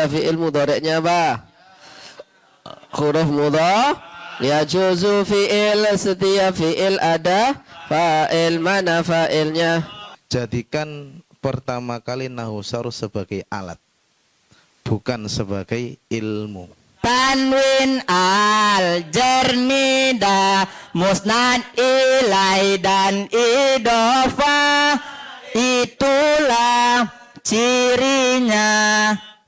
fi'il mudhari'nya apa? Huruf mudhari'. Yajuzu fi'il, setiap fi'il ada fa'il. Mana fa'ilnya? Jadikan pertama kali nahwu sarf sebagai alat, bukan sebagai ilmu. Tanwin al jarnida musnad ilai dan idofah, itulah cirinya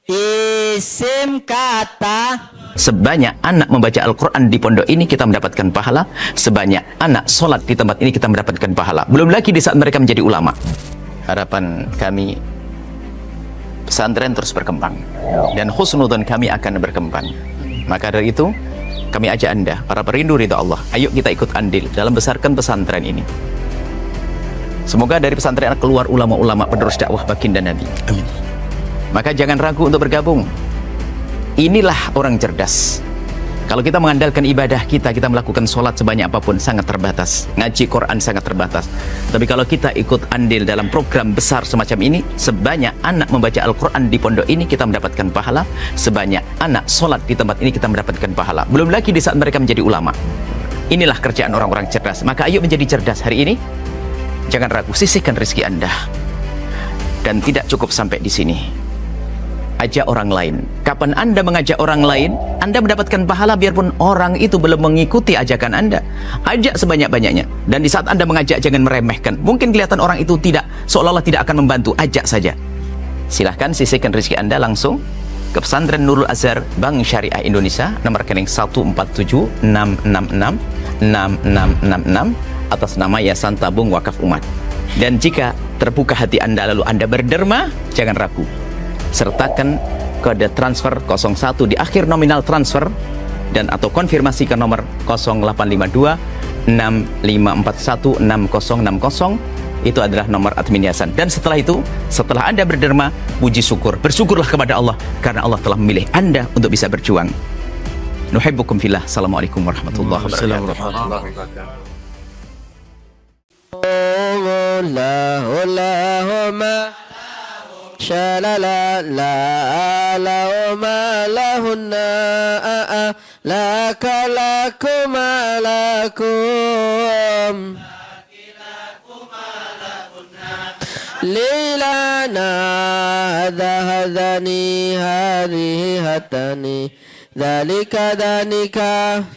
isim kata. Sebanyak anak membaca Al-Quran di pondok ini kita mendapatkan pahala, sebanyak anak sholat di tempat ini kita mendapatkan pahala. Belum lagi di saat mereka menjadi ulama. Harapan kami pesantren terus berkembang dan husnudzon kami akan berkembang. Maka dari itu kami ajak Anda, para perindu ridha Allah, ayo kita ikut andil dalam besarkan pesantren ini. Semoga dari pesantren keluar ulama-ulama penerus dakwah baginda Nabi. Amin. Maka jangan ragu untuk bergabung. Inilah orang cerdas. Kalau kita mengandalkan ibadah kita melakukan sholat sebanyak apapun sangat terbatas, ngaji Quran sangat terbatas. Tapi kalau kita ikut andil dalam program besar semacam ini, sebanyak anak membaca Al-Quran di pondok ini kita mendapatkan pahala, sebanyak anak sholat di tempat ini kita mendapatkan pahala. Belum lagi di saat mereka menjadi ulama. Inilah kerjaan orang-orang cerdas. Maka ayo menjadi cerdas hari ini. Jangan ragu, sisihkan rezeki Anda. Dan tidak cukup sampai di sini. Ajak orang lain. Kapan Anda mengajak orang lain, Anda mendapatkan pahala biarpun orang itu belum mengikuti ajakan Anda. Ajak sebanyak-banyaknya. Dan di saat Anda mengajak, jangan meremehkan. Mungkin kelihatan orang itu tidak, seolah-olah tidak akan membantu. Ajak saja. Silahkan sisihkan rezeki Anda langsung ke Pesantren Nurul Azhar Bank Syariah Indonesia, nomor rekening 147-666-6666 atas nama Yayasan Tabung Wakaf Umat. Dan jika terbuka hati Anda lalu Anda berderma, jangan ragu. Sertakan kode transfer 01 di akhir nominal transfer dan atau konfirmasi ke nomor 0852 6541 6060. Itu adalah nomor admin yayasan. Dan setelah itu, setelah Anda berderma, puji syukur, bersyukurlah kepada Allah karena Allah telah memilih Anda untuk bisa berjuang. Nuhibbukum fillah. Assalamualaikum warahmatullahi wabarakatuh. Allahumma shalala la lahuma lahunna laka lakum lakum lilana hadhani hadhihi hatani dhalika dhanika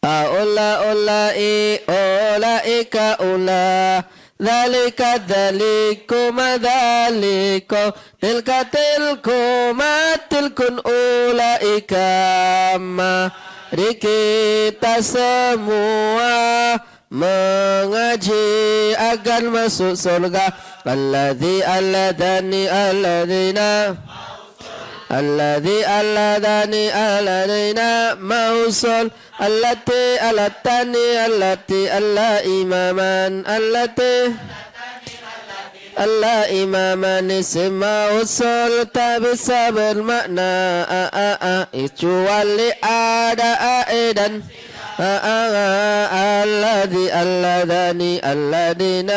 Allah ulaika ula dzalika dzalikum dzalikum tilka tilkum tilkun ulaika. Mari kita semua mengaji agar masuk surga. Alladhi mausul allati alla imaman isim mausul tabisa bermakna kecuali ada aidan alladina allati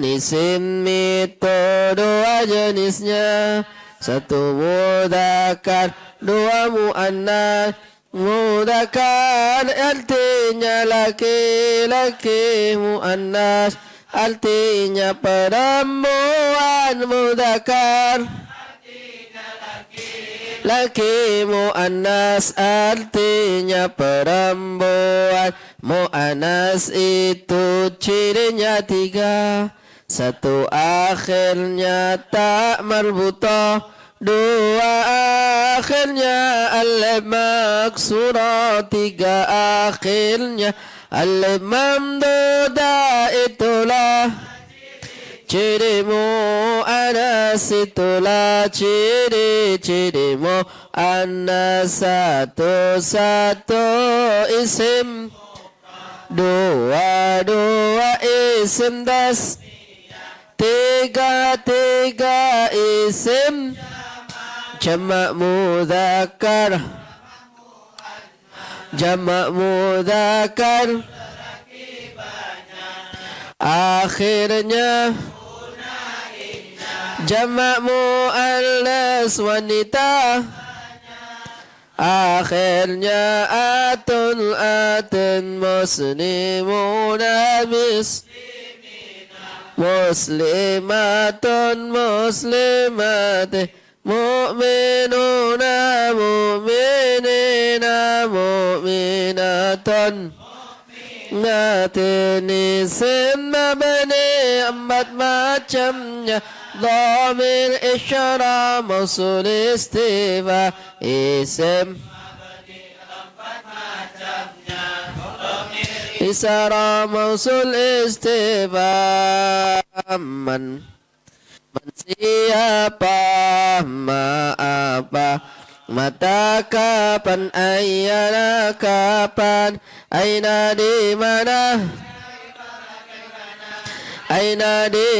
isim itu dua jenisnya, satu mudzakkar, dua muannas. Mudzakkar artinya laki-laki, muannas artinya perempuan. Mudzakkar laki, muannas artinya perempuan. Muannas itu cirinya tiga, satu akhirnya tak marbutah, dua akhirnya alif maksurah, tiga akhirnya alif mamdudah. Itulah ciri mu'annas, itulah ciri-ciri mu'annas. Satu-satu isim, dua-dua isim das, tiga-tiga isim jamak mudzakkar, jamak mudzakkar akhirnya jamak muannas wanita akhirnya atun muslimuna muslimatun muslimati mu'minuna mu'minina mu'minatun ngatin isim mabni empat macamnya dhamir isyara mausul istifa isim isyara mausul istifa man siapa ma apa mata kapan ayyana kapan aina di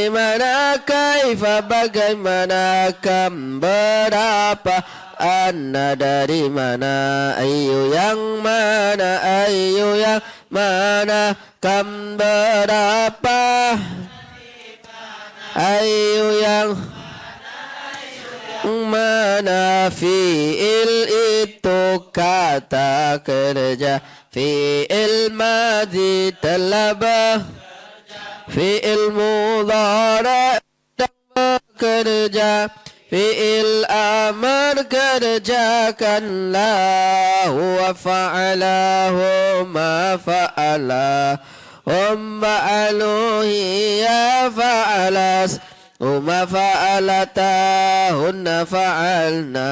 mana kaifa bagaimana kam berapa anna dari mana ayu yang mana kam berapa ayu yang mana fi'il itu kata kerja fi'il madhi talabah fi'il mudhari bekerja fi'il amar kerjakanlah wa fa'alahu ma fa'ala hiya fa'alas Uma fa'alatahunna fa'alna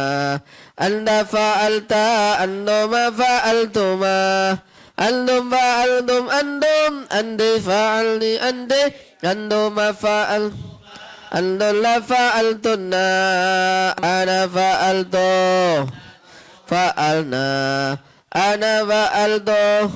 Anda fa'alta Anduma fa'altuma Andum fa'altum andum Andi fa'alni andi Anduma fa'al Andulla fa'altunna Ana fa'altu Fa'alna Ana fa'altu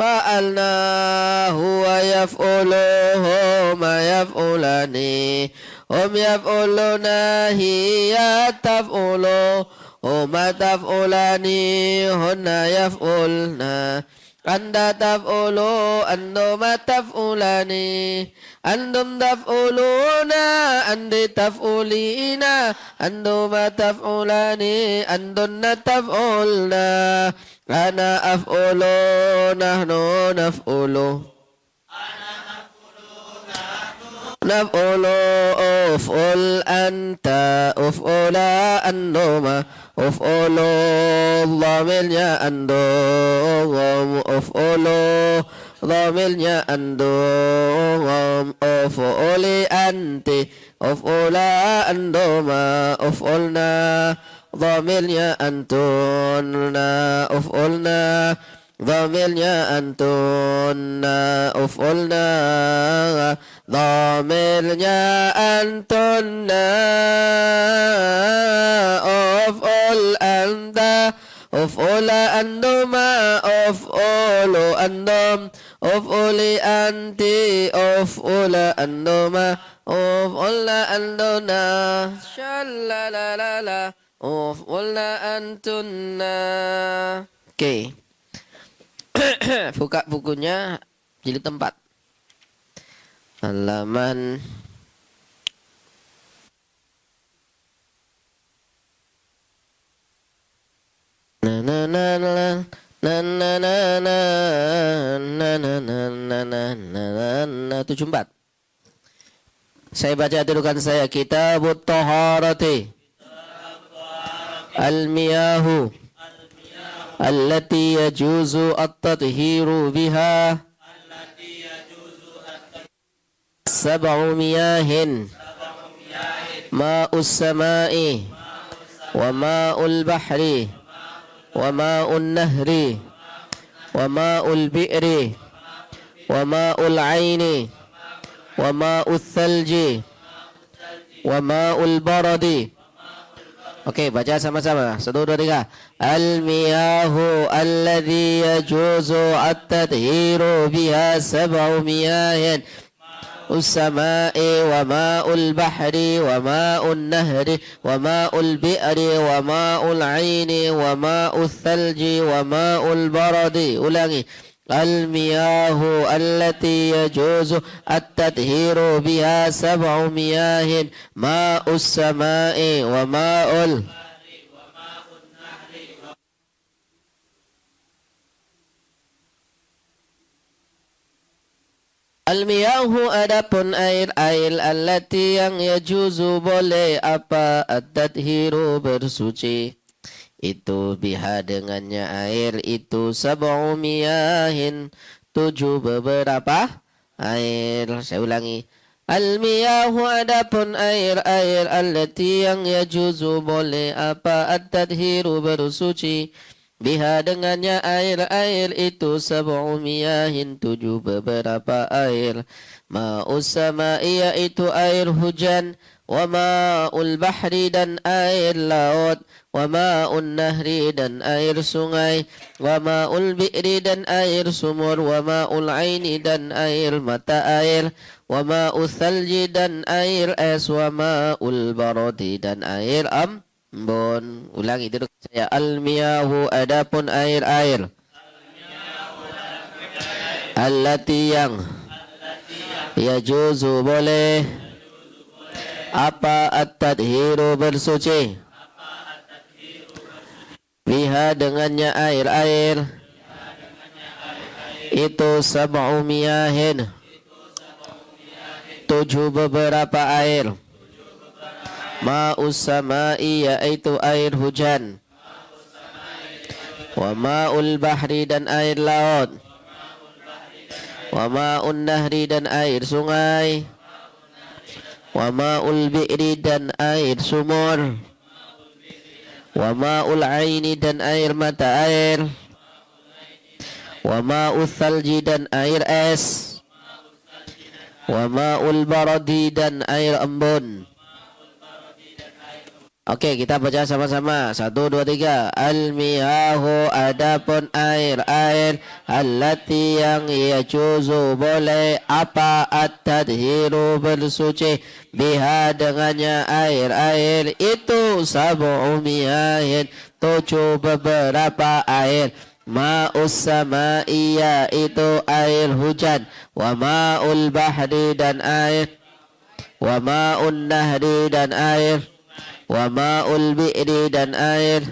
Fa'alna huwa yaf'ulu huma yaf'ulani hum yaf'uluna hiya taf'ulu huma taf'ulani hunna yaf'ulna anda taf'ulu anduma taf'ulani andum taf'uluna andi taf'ulina anduma taf'ulani andunna taf'ulna Ana af'ulu nahnu naf'ulu Naf'ulu uf'ul anta uf'ula annuma uf'ulu dhamirnya andum uf'ulu dhamirnya andum uf'uli anti uf'ula anduma uf'ulna dhamirnya antunna uf'ulna dhamirnya antunna uf'ulna dhamirnya antunna uf'ul anta uf'ula anduma uf'ulu andum uf'uli anti uf'ula anduma uf'ula anduna shalalala Uf'ulna antunna. Oke. Buka bukunya jilid 4. Halaman na na na na na na na na na na 74. Saya baca tudukan saya Kitabut Taharati Al-miyahu Allati yajuzu at-tadhiru biha Sab'u miyahin Ma'us samai Wa ma'ul bahri Wa ma'un nahri Wa ma'ul bi'ri Wa ma'ul aini Wa ma'ul thalji Wa ma'ul baradi Oke, baca sama-sama. 1, 2, 3. Al-miyahu alladhi yajuzu at-tadhiru biha sab'u miyahin السماء وماء البحر وماء النهر وماء البئر وماء العين وماء الثلج وماء البرد. Ulangi. المياه التي يجوز التطهير بها 7 مياه ماء السماء وماء Al-miyahu adapun air-air allati yang yajuzu boleh apa at-tadhiru bersuci itu biha dengannya air itu 7 miyahin 7 beberapa air. Saya ulangi. Al-miyahu adapun air-air allati yang yajuzu boleh apa at-tadhiru bersuci biha dengannya air-air itu 7 miyahin 7 beberapa air. Ma'us sama'i yaitu air hujan, wa ma'ul bahri dan air laut, wa ma'un nahri dan air sungai, wa ma'ul bi'ri dan air sumur, wa ma'ul aini dan air mata air, wa ma'ul thalji dan air es, wa ma'ul barodi dan air Bon, ulangi dulu saya. Al-miyahu adapun air-air. Allati yang yajuzu boleh apa at-tadhiru bersuci biha dengannya air-air itu 7 miyahin 7 beberapa air. Ma'us sama'i yaitu air hujan, wa ma'ul bahri dan air laut, wa ma'un nahri dan air sungai, wa ma'ul bi'ri dan air sumur, wa ma'ul aini dan air mata air, wa ma'ul thalji dan air es, wa ma'ul baradi dan air embun. Oke, kita baca sama-sama. 1, 2, 3. Al-miyahu adapun air-air allati yang yajuzu boleh apa at-tadhiru bersuci biha dengannya air-air itu 7 miyahin 7 beberapa air. Ma'us sama'i yaitu air hujan, wa ma'ul bahri dan air, wa ma'un nahri dan air, wa ma'ul bi'ri dan air,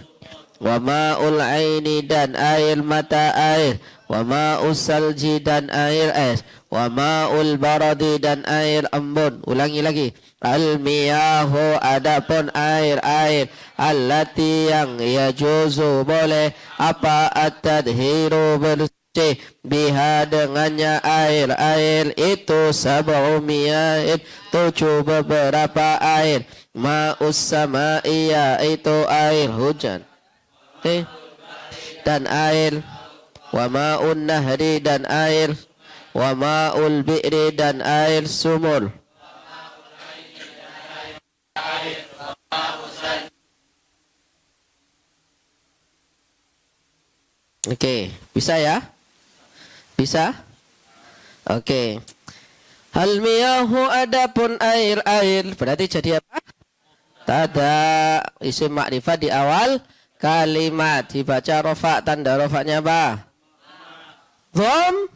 wa ma'ul aini dan air mata air, wa ma'ul salji dan air es, wa ma'ul baradi dan air embun. Ulangi lagi. Al-miyahu adapun air-air allati yang yajuzu boleh apa at-tadhiru bersuci biha dengannya air-air itu 7 miyahin 7 beberapa air. Ma'us sama'i yaitu air hujan dan air, wa ma'un nahri dan air, wa ma'ul bi'ri dan air sumur. Oke, bisa ya? Bisa? Oke. Hal miyahu adapun air-air berarti jadi apa? Tada isim makrifat di awal kalimat dibaca rofa, tanda rofanya apa? Dhom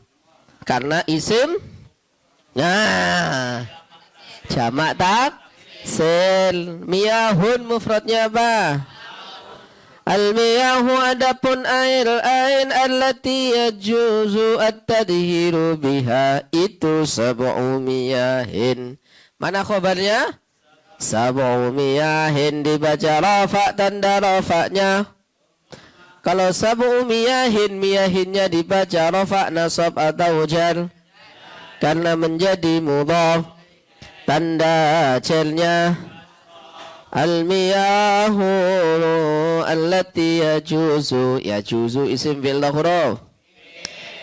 karena isim jamak taksir. Miyahun mufradnya apa? Al-miyahu adapun air-air allati yajuzu at-tadhiru biha itu 7 miyahin. Mana khabarnya? 7 miyahin dibaca rafa, tanda rafanya. Kalau 7 miyahin, miyahinnya dibaca rafa, nasab atau jar karena menjadi mudhaf, tanda cernya. Al-miyahu allati yajuzu, yajuzu isim fi'il huruf,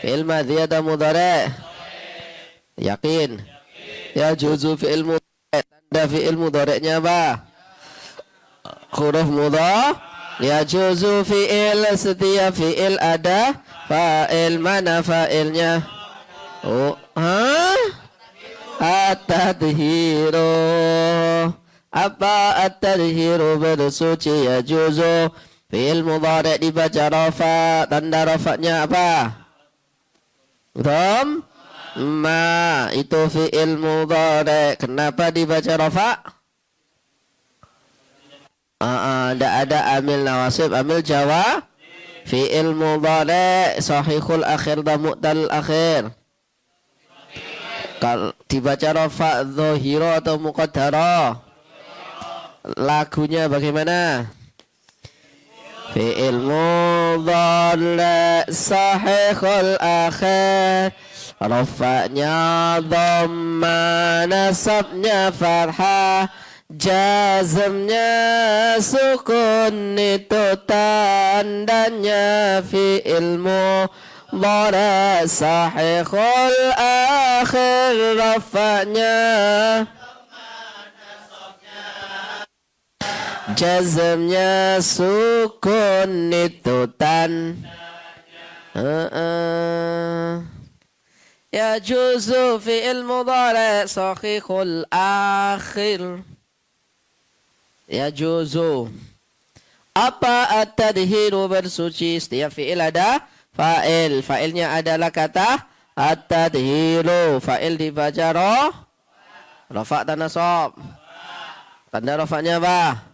fi'il madhi atau mudhari', yakin. Yajuzu fi'il mudhari', tanda fi'il mudhari'nya apa? Huruf mudhaf. Yajuzu fi'il, setiap fi'il ada fa'il. Mana fa'ilnya? Oh, At-tadhiru. Apa at-tadhiru bersuci yajuzu. Fi'il mudhari' dibaca rafa. Tanda rafa'nya apa? Dhamma. Itu fi'il mudhari'. Kenapa dibaca rafa'? Tidak ada amil nawasib, amil jawab. Fi'il mudhari' sahihul akhir dan mu'tal akhir. Kalau dibaca rafa' dhahira atau muqaddara, lagunya bagaimana? Fi'il mudhari' sahihul akhir, rafa'nya dhamma, nasabnya fathah, jazmnya sukun, itu tandanya fi'il mudhari' sahihul akhir, rafa'nya jazmnya sukun, itu ya juzu fi'il mudhari' sahihul akhir. Ya juzu. Apa at-tadhiru bersuci? Setiap fi'il ada fa'il. Fa'ilnya adalah kata at-tadhiru. Fa'il dibaca rafa' dan nasab. Tanda rafa'nya apa?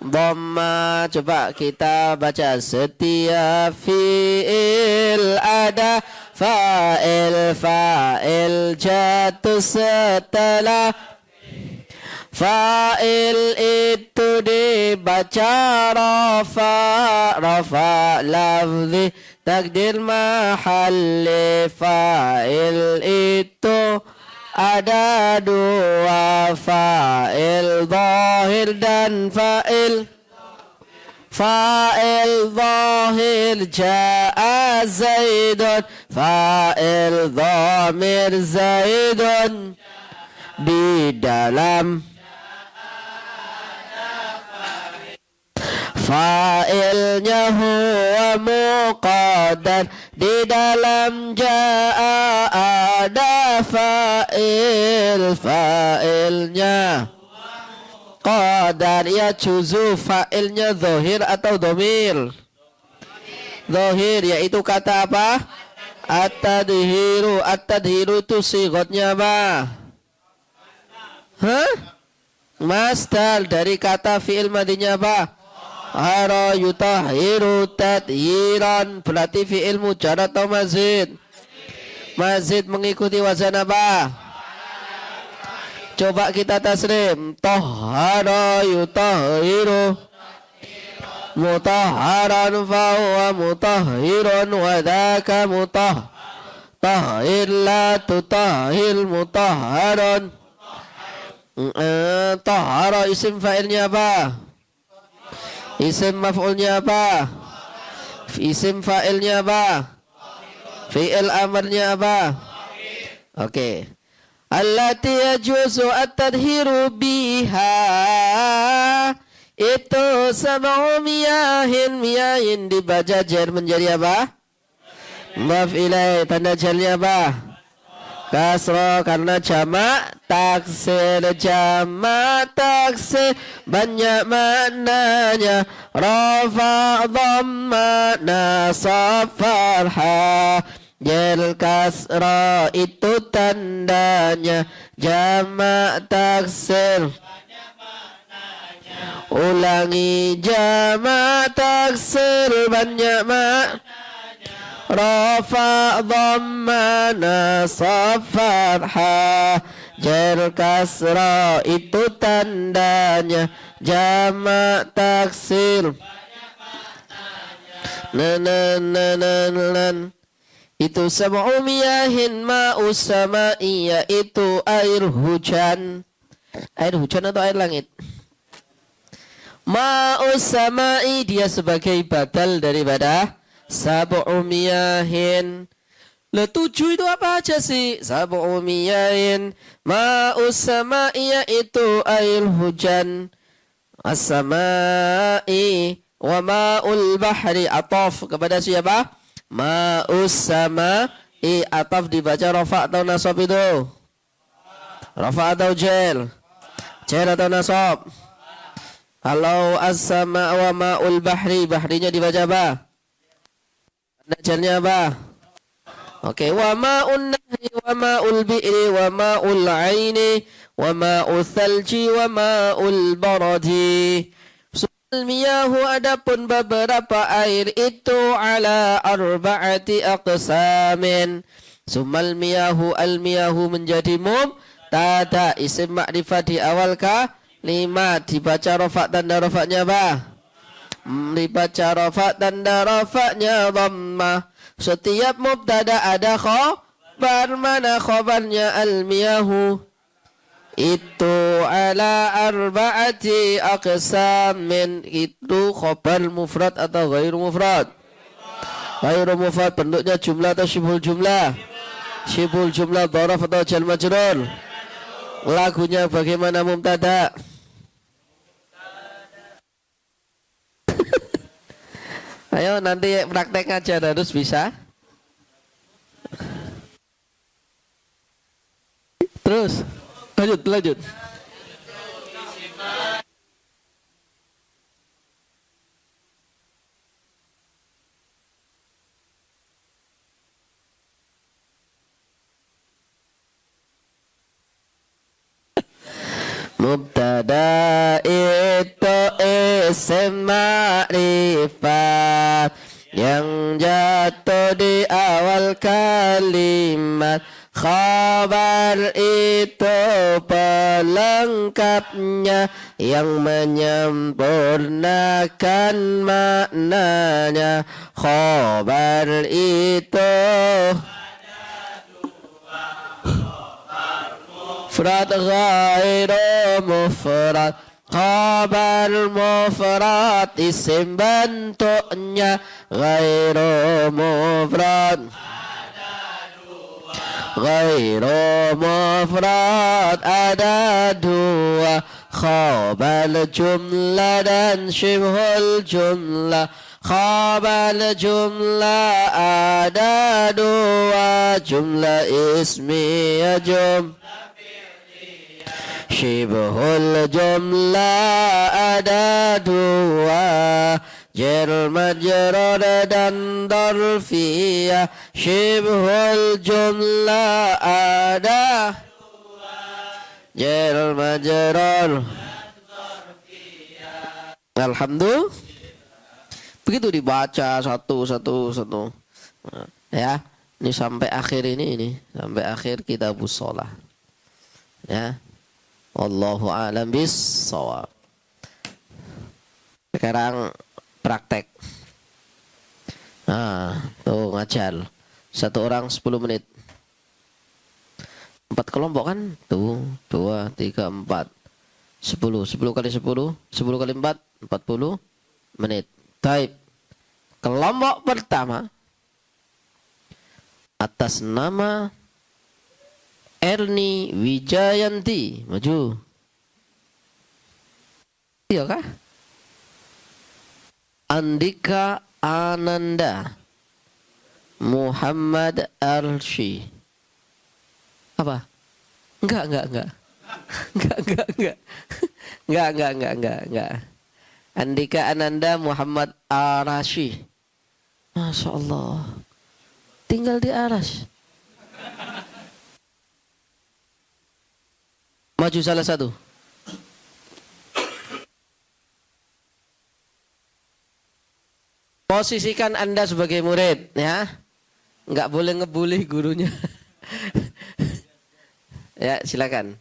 Dhamma. Coba kita baca. Setiap fi'il ada fa'il. Fa'il jatuh setelah fa'il itu dibaca rafa'. Rafa' lafzi takdir mahalli. Fa'il itu ada dua, fa'il zahir dan fa'il. Fa'il zahir ja'a zaidun, fa'il dhamir zaidun. Di dalam fa'ilnya huwa muqaddar, di dalam ja'a ada fa'il. Fa'ilnya qadar. Ya juzu fa'ilnya zahir atau dhamir? Zahir, yaitu kata apa? At-tadhiru. At-tadhiru itu sigotnya apa? Masdar dari kata fi'il madinya apa? Hara yutahiru tadhiran. Berarti fi'il mujarrad atau mazid? Mazid mengikuti wazan apa? Coba kita tasrim. Tahara yutahiru mutahharan fahuwa mutahhirun wa dhaka mutahhir la tutahhil mutahharun. Tahara isim fa'ilnya apa? Isim maf'ulnya apa? Isim fa'ilnya apa? Fi'il amarnya apa? Oke. Allati yajuzu at-tadhiru biha, itu sab'u miyahin dibaca jar menjadi apa? Maf'ilai. Tanda jarnya apa? Kasra karena jamak taksir. Jamak taksir banyak maknanya. Rafa' dhamma nasab fathah. Jal kasra itu tandanya jamak taksir. Ulangi, jamak taksir banyak maknanya. Rafa' dhamma nasab fathah. Jar kasra itu tandanya jamak taksir. Itu sab'u miyahin ma'us sama'i, yaitu air hujan. Air hujan atau air langit? Ma'us sama'i dia sebagai badal daripada sab'u miyahin. Lah 7 itu apa aja sih? Sab'u miyahin ma'us sama'i, yaitu air hujan. As-sama'i wa ma'ul bahri ataf kepada siapa? Ma'us sama'i. Ataf dibaca rafa' atau nasab itu? Rafa atau jel? Jel atau nasab? Kalau as-sama wa ma'ul bahri, bahrinya dibaca apa? Najarnya apa? Oke, wa ma'un nahri wa ma'ul bi'ri wa ma'ul aini wa ma'ul thalji wa ma'ul baradi. Miyahu adapun beberapa air itu ala arba'ati aqsamin. Sumal miyahu al-miyahu menjadi mubtada isim ma'rifat di awal kalimat dibaca rafa tanda rafanya apa? Dibaca rafa tanda rafanya dhammah. Setiap mubtada ada khabar, mana khabarnya al-miyahu? Itu ala arba'ati aqsamin. Itu khabar mufrad atau ghairu mufrad? Ghairu mufrad, bentuknya jumlah atau syibhul jumlah? Syibhul jumlah, dharaf atau jar majrur? Lagunya bagaimana mubtada? Ayo nanti praktek aja harus bisa. Terus lanjut. Mubtada itu isim ma'rifat yang jatuh di awal kalimat. Khabar itu pelengkapnya yang menyempurnakan maknanya. Khabar itu mufrad ghairu mufrad. Khabar mufrad isim bentuknya ghairu mufrad. Ghairu mufrad ada dua, khabar jumlah dan syibhul jumlah. Khabar jumlah ada dua, jumlah ismiyah syibhul jumlah ada dua, jar majrur dan dzarfiyah. Syibhul jumlah ada jar majrur. Alhamdulillah. Begitu dibaca satu. Nah, ya, ini sampai akhir ini sampai akhir kitabus shalah. Ya. Wallahu a'lam bis-shawab. Sekarang praktek. Nah, tuh ngajar. Satu orang 10 menit. 4 kelompok kan? Tuh, 2, 3, 4. 10. 10 kali 10. 10 kali 4. 40 menit. Baik. Kelompok pertama. Atas nama Erni Wijayanti. Maju. Iya kah? Andika Ananda Muhammad Arsy. Apa? Enggak. Enggak. Andika Ananda Muhammad Arsy. Masya Allah. Tinggal di Aras. Maju salah satu. Posisikan Anda sebagai murid, ya. Enggak boleh ngebully gurunya. Ya, silakan.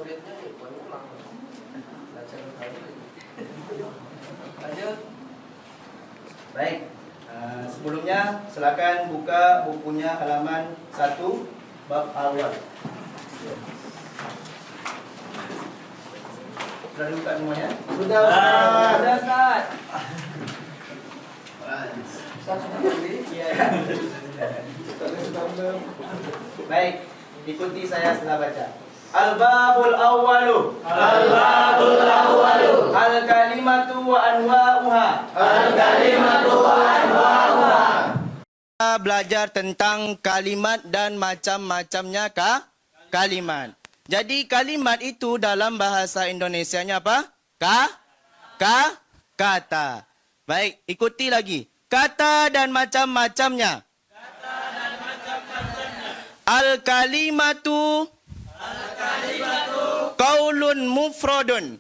muridnya nih, bukan ulang. Belajar kali. Lanjut. Baik. Sebelumnya silakan buka bukunya halaman 1 bab awal. Sudah dibuka semuanya? Sudah, Ustaz. Sudah, Ustaz. Iya. Baik, ikuti saya setelah baca. Al-babul awwalu. Al-babul awwalu. Al-kalimatu wa anwa'uha. Al-kalimatu wa anwa'uha. Kita belajar tentang kalimat dan macam-macamnya kalimat. Jadi kalimat itu dalam bahasa Indonesianya apa? Kata. Baik, ikuti lagi. Kata dan macam-macamnya. Al-kalimatu qaulun mufradun.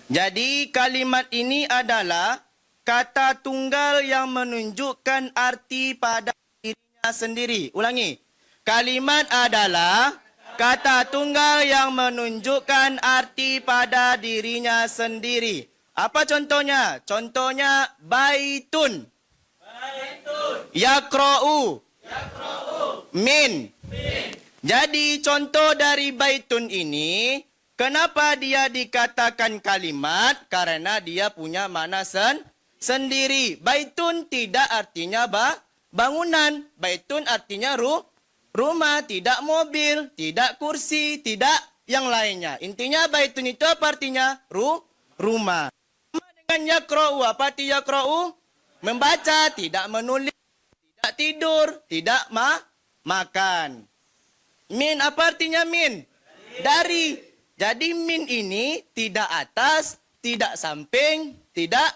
Jadi kalimat ini adalah kata tunggal yang menunjukkan arti pada dirinya sendiri. Ulangi. Kalimat adalah kata tunggal yang menunjukkan arti pada dirinya sendiri. Apa contohnya? Contohnya baitun. Yaqra'u. Min. Jadi contoh dari baitun ini, kenapa dia dikatakan kalimat? Karena dia punya makna sendiri. Baitun tidak artinya bangunan. Baitun artinya rumah, tidak mobil, tidak kursi, tidak yang lainnya. Intinya baitun itu apa artinya? Rumah. Sama dengan yaqra'u. Apa arti yaqra'u? Membaca, tidak menulis, tidak tidur, tidak makan. Min, apa artinya min? Dari. Jadi min ini tidak atas, tidak samping, tidak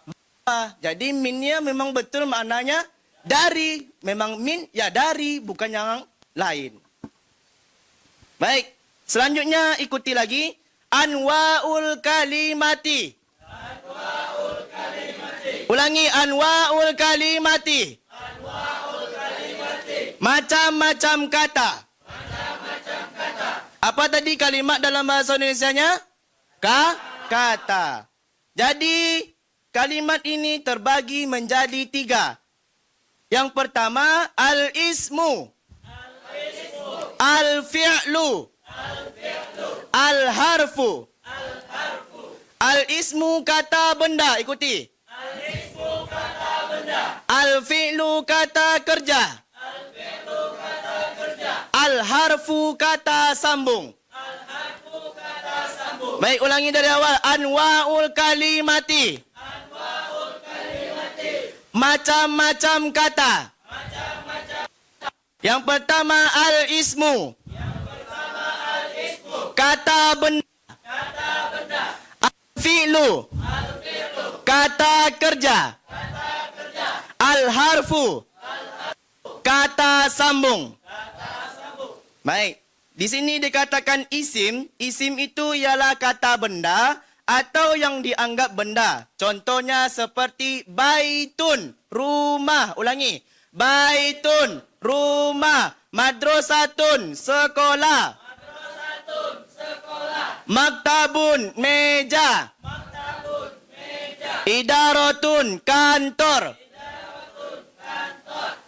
bawah. Jadi minnya memang betul maknanya dari. Memang min ya dari, bukan yang lain. Baik, selanjutnya ikuti lagi. Anwa'ul kalimati. Ulangi, anwa'ul kalimati. Macam-macam kata. Apa tadi kalimat dalam bahasa Indonesianya? Kata. Jadi kalimat ini terbagi menjadi 3. Yang pertama al-ismu. Al-fi'lu. Al-harfu. Al-ismu kata benda. Ikuti. Al-fi'lu kata kerja. Al-harfu kata sambung. Baik, ulangi dari awal. Anwa'ul kalimati. Macam-macam kata. Yang pertama al-ismu. Kata benda. Al-fi'lu. Kata kerja. Al-harfu. Kata sambung. Baik. Di sini dikatakan isim. Isim itu ialah kata benda atau yang dianggap benda. Contohnya seperti baitun, rumah. Ulangi. Baitun, rumah. Madrasatun, sekolah. Maktabun, meja. Idaratun, kantor.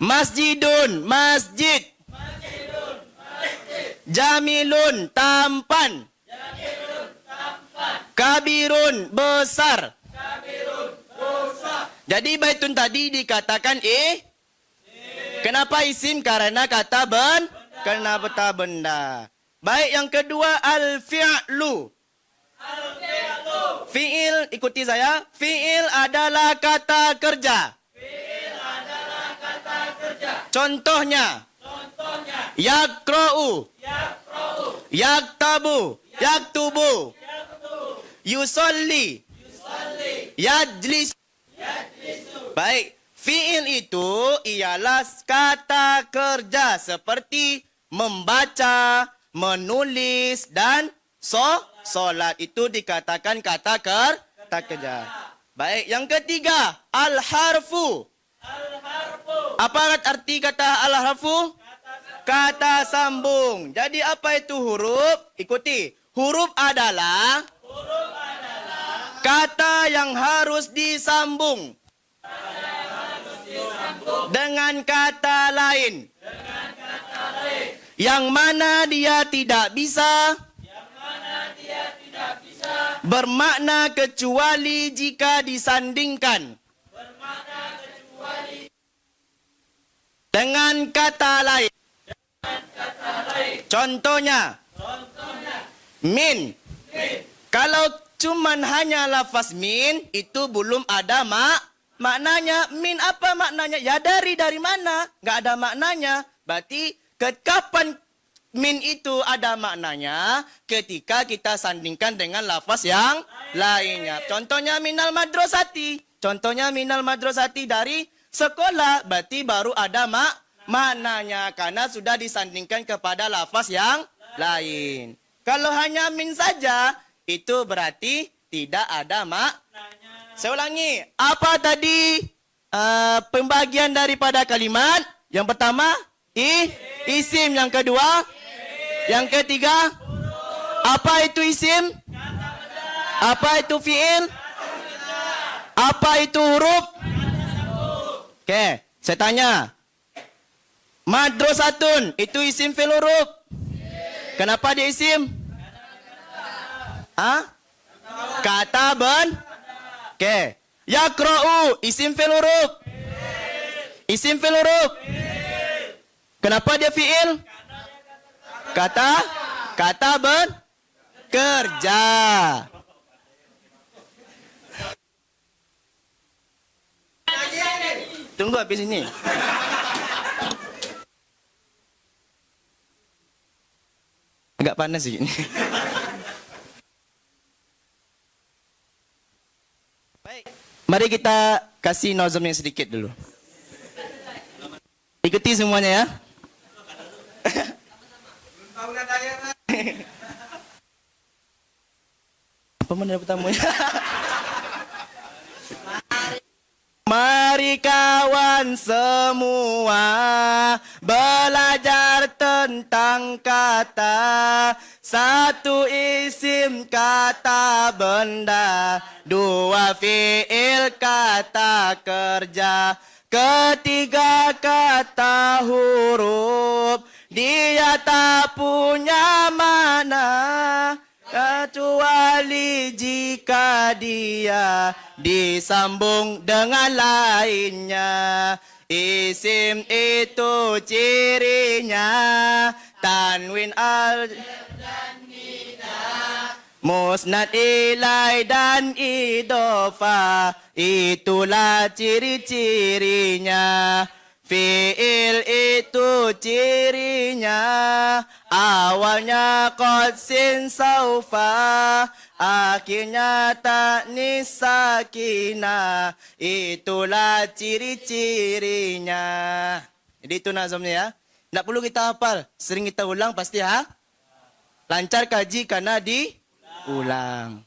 Masjidun, masjid. Jamilun, tampan. Kabirun, besar. Jadi baitun tadi dikatakan kenapa isim? Karena kata benda. Baik, yang kedua al-fi'lu. Fi'il, ikuti saya. Fi'il adalah kata kerja. Contohnya. Yaqra'u. Yaktabu. Yaktubu. Yusolli. Yajlis. Baik, fi'il itu ialah kata kerja seperti membaca, menulis dan solat. Itu dikatakan kata kerja. Baik, yang ketiga al-harfu. Apa arti kata al-harfu? kata sambung. Jadi apa itu huruf? Ikuti. Huruf adalah kata yang harus disambung dengan kata lain. Yang mana dia tidak bisa bermakna kecuali jika disandingkan dengan kata lain. Contohnya, min. Kalau cuman hanya lafaz min, itu belum ada maknanya. Min apa maknanya? Ya dari mana? Nggak ada maknanya. Berarti kapan min itu ada maknanya? Ketika kita sandingkan dengan lafaz yang lainnya. Contohnya minal madrasati. Contohnya minal madrasati dari sekolah. Berarti baru ada maknanya. Karena sudah disandingkan kepada lafaz yang lain. Kalau hanya min saja, itu berarti tidak ada maknanya. Saya ulangi. Apa tadi pembagian daripada kalimat? Yang pertama, isim. Yang kedua, yang ketiga, apa itu isim? Apa itu fiil? Apa itu huruf? Oke, saya tanya. Madrasatun, itu isim fiil huruf? Kenapa dia isim? Kata Oke. Yaqra'u, isim fiil huruf? Isim fiil huruf? Kenapa dia fiil? Kata kerja. Tunggu habis ini. Agak panas sih ini. Baik, mari kita kasih nazamnya sedikit dulu. Ikuti semuanya ya. Apa mana pertamanya? Mari kawan semua belajar tentang kata. Satu isim kata benda, dua fiil kata kerja, ketiga kata huruf. Dia tak punya makna kecuali jika dia disambung dengan lainnya. Isim itu cirinya tanwin al musnad ilai dan idofa. Itulah ciri-cirinya. Fiil itu cirinya awalnya qad sin saufa, akhirnya ta'nis sakinah. Itulah ciri-cirinya. Jadi itu nazamnya ya. Tidak perlu kita hafal, sering kita ulang pasti lancar kaji karena diulang.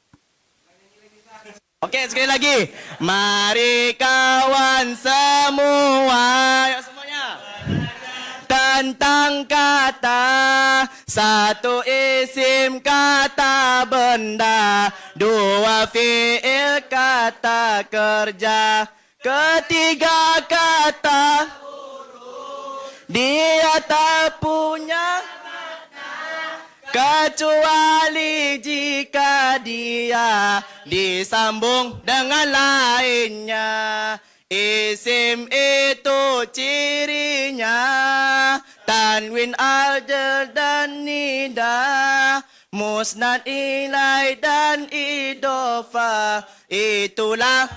Oke, sekali lagi. Mari kawan semua, ya semuanya. Tentang kata, satu isim kata benda, dua fiil kata kerja, ketiga kata dia tak punya kecuali jika dia disambung dengan lainnya. Isim itu cirinya tanwin al-jar dan nida, musnad ilai dan idofa. Itulah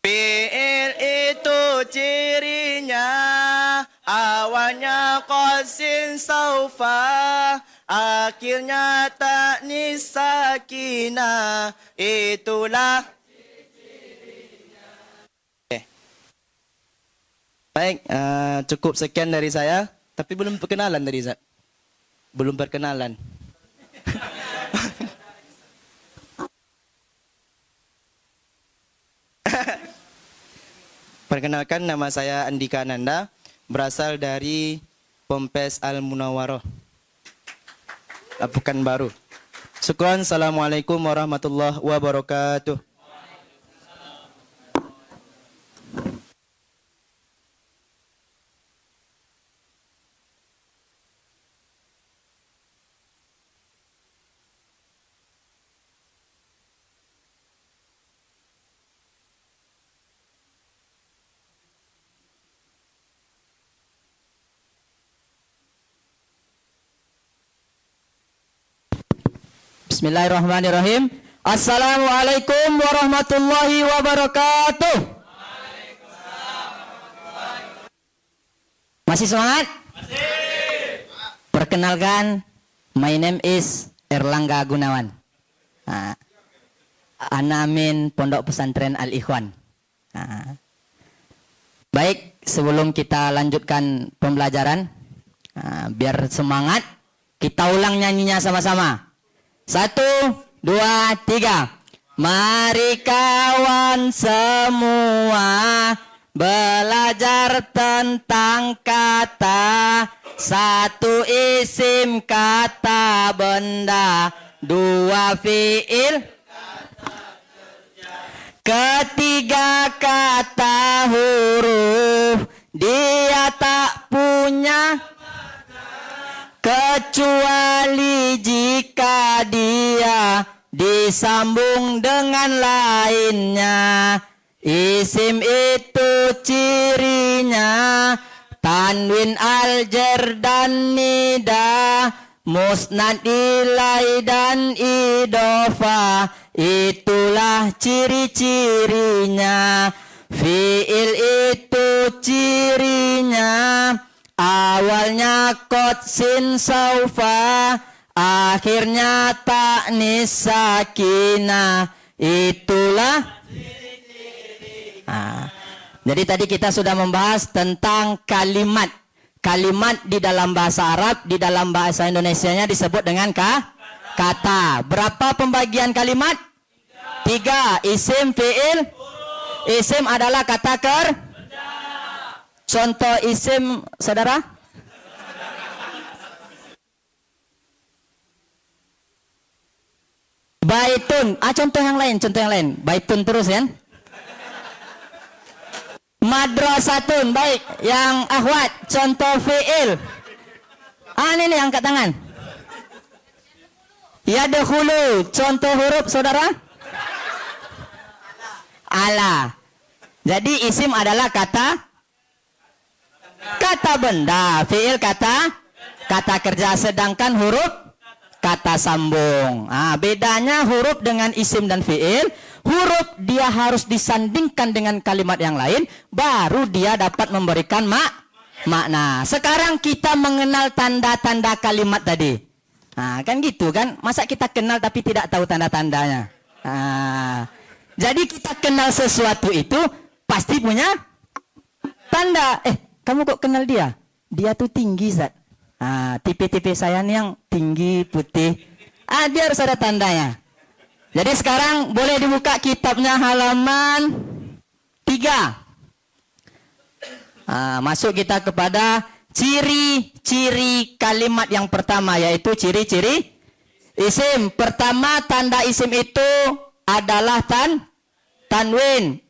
fiil itu cirinya awalnya qasin saufa, akhirnya ta'nis sakinah. Itulah baik, cukup sekian dari saya. Tapi belum perkenalan dari Zat. Belum perkenalan. Perkenalkan, nama saya Andika Ananda. berasal dari Pompes Al-Munawwaroh, Pekanbaru. Syukran. Assalamualaikum warahmatullahi wabarakatuh. Bismillahirrahmanirrahim. Assalamualaikum warahmatullahi wabarakatuh. Masih semangat? Masih. Perkenalkan, my name is Erlangga Gunawan. Ana Amin Pondok Pesantren Al-Ikhwan. Baik, sebelum kita lanjutkan pembelajaran, biar semangat, kita ulang nyanyinya sama-sama. 1, 2, 3. Mari kawan semua belajar tentang kata. 1 isim kata benda, 2 fiil, 3 kata huruf. Dia tak punya kecuali jika dia disambung dengan lainnya. Isim itu cirinya tanwin, aljer dan nida, musnad, ilai dan idofah. Itulah ciri-cirinya. Fiil itu cirinya awalnya qad sin saufa, akhirnya ta'nis sakinah. Itulah jadi tadi kita sudah membahas tentang kalimat. Kalimat di dalam bahasa Arab, di dalam bahasa Indonesianya disebut dengan kata. Berapa pembagian kalimat? 3. Isim, fiil. Isim adalah kata Contoh isim, saudara? Baitun. Contoh yang lain. Baitun terus kan? Madrasatun. Baik. Yang akhwat, contoh fiil. Ini nih, angkat tangan. Yadkhulu. Contoh huruf, saudara? Ala. Jadi isim adalah kata benda, fiil kata kerja, sedangkan huruf kata sambung. Bedanya huruf dengan isim dan fiil, huruf dia harus disandingkan dengan kalimat yang lain, baru dia dapat memberikan makna. Sekarang kita mengenal tanda-tanda kalimat tadi. Kan gitu kan? Masa kita kenal tapi tidak tahu tanda-tandanya? Jadi kita kenal sesuatu itu pasti punya tanda. Kamu kok kenal dia? Dia tuh tinggi, Zat. Tipe-tipe saya nih yang tinggi, putih. Dia harus ada tandanya. Jadi sekarang boleh dibuka kitabnya halaman 3. Masuk kita kepada ciri-ciri kalimat yang pertama, yaitu ciri-ciri isim. Pertama, tanda isim itu adalah tanwin,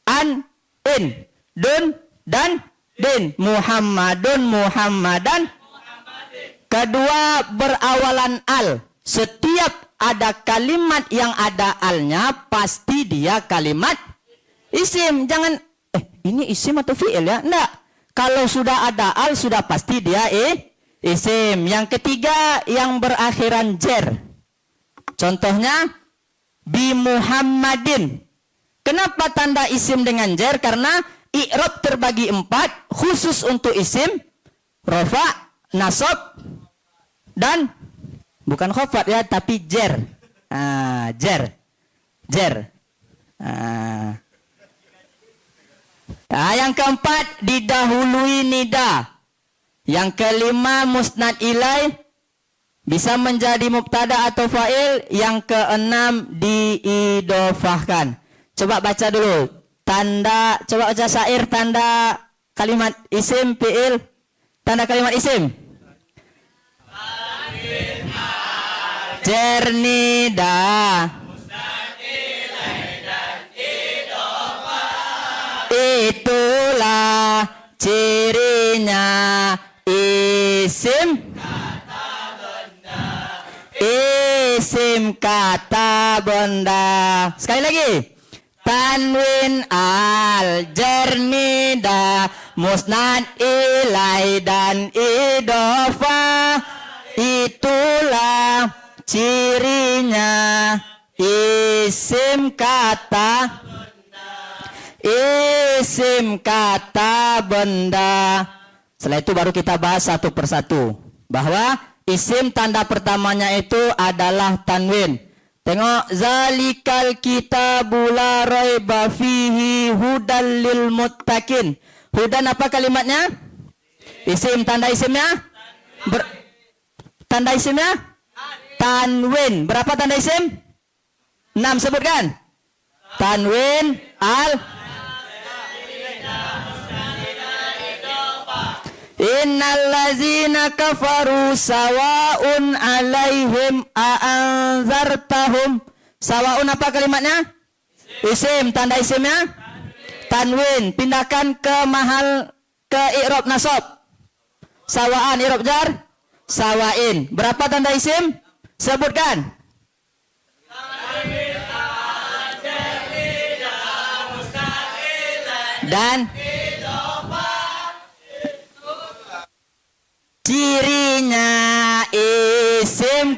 an, in, dun, dan din. Muhammadun, Muhammadan. Kedua, berawalan al. Setiap ada kalimat yang ada alnya, pasti dia kalimat isim. Jangan, ini isim atau fi'il ya? Enggak. Kalau sudah ada al, sudah pasti dia isim. Yang ketiga, yang berakhiran jer. Contohnya, bi Muhammadin. Kenapa tanda isim dengan jer? Karena i'rab terbagi 4, khusus untuk isim, rofa, nasab, dan bukan khofat ya, tapi jer. Jer. Yang keempat, didahului nida. Yang kelima, musnad ilai, bisa menjadi mubtada atau fa'il. Yang keenam, diidofahkan. Coba baca dulu. Coba baca syair tanda kalimat isim fi'il? Tanda kalimat isim? Jernida. Itulah cirinya isim kata benda. Sekali lagi. Tanwin al jernida musnad ilai dan idofah, itulah cirinya isim kata benda. Setelah itu baru kita bahas satu persatu bahwa isim tanda pertamanya itu adalah tanwin. Tengok, zalikal kitabu la raiba fihi hudal lil muttaqin. Hudan apa kalimatnya? Isim, tanda isimnya? Tanda isimnya? Tanwin. Berapa tanda isim? 6, sebutkan. Tanwin, al. Innallazina kafaru sawa'un alaihim a'anzartahum. Sawa'un apa kalimatnya? Isim, tanda isimnya? Tanwin. Pindahkan ke mahal ke i'rab nasab. Sawa'an i'rab jar? Sawa'in. Berapa tanda isim? Sebutkan. Dan cirinya isim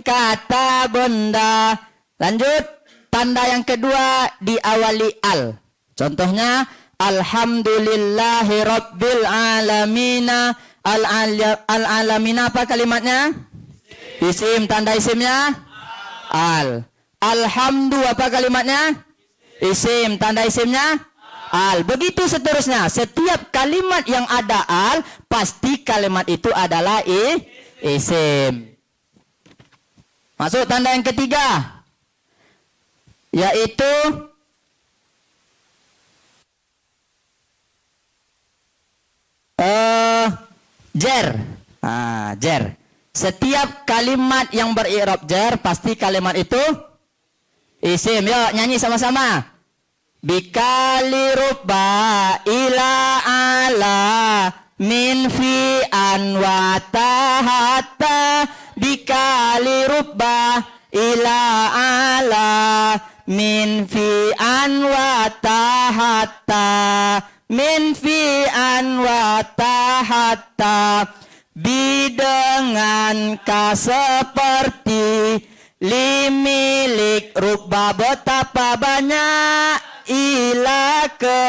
kata benda. Lanjut, tanda yang kedua diawali al. Contohnya alhamdulillahi rabbil alamina. Al-alamina apa kalimatnya? Isim, tanda isimnya? Al. Alhamdu apa kalimatnya? Isim, tanda isimnya? Al. Begitu seterusnya. Setiap kalimat yang ada al, pasti kalimat itu adalah isim. Masuk tanda yang ketiga, yaitu jar. Jar. Setiap kalimat yang beri'rab jar, pasti kalimat itu isim. Yuk nyanyi sama-sama. Bikali rubba ila ala min fi an wa tahata. Bikali rubba ila ala min fi an wa tahata. Min fi an wa tahata. Bidengan ka seperti limilik rubba betapa banyak ila ke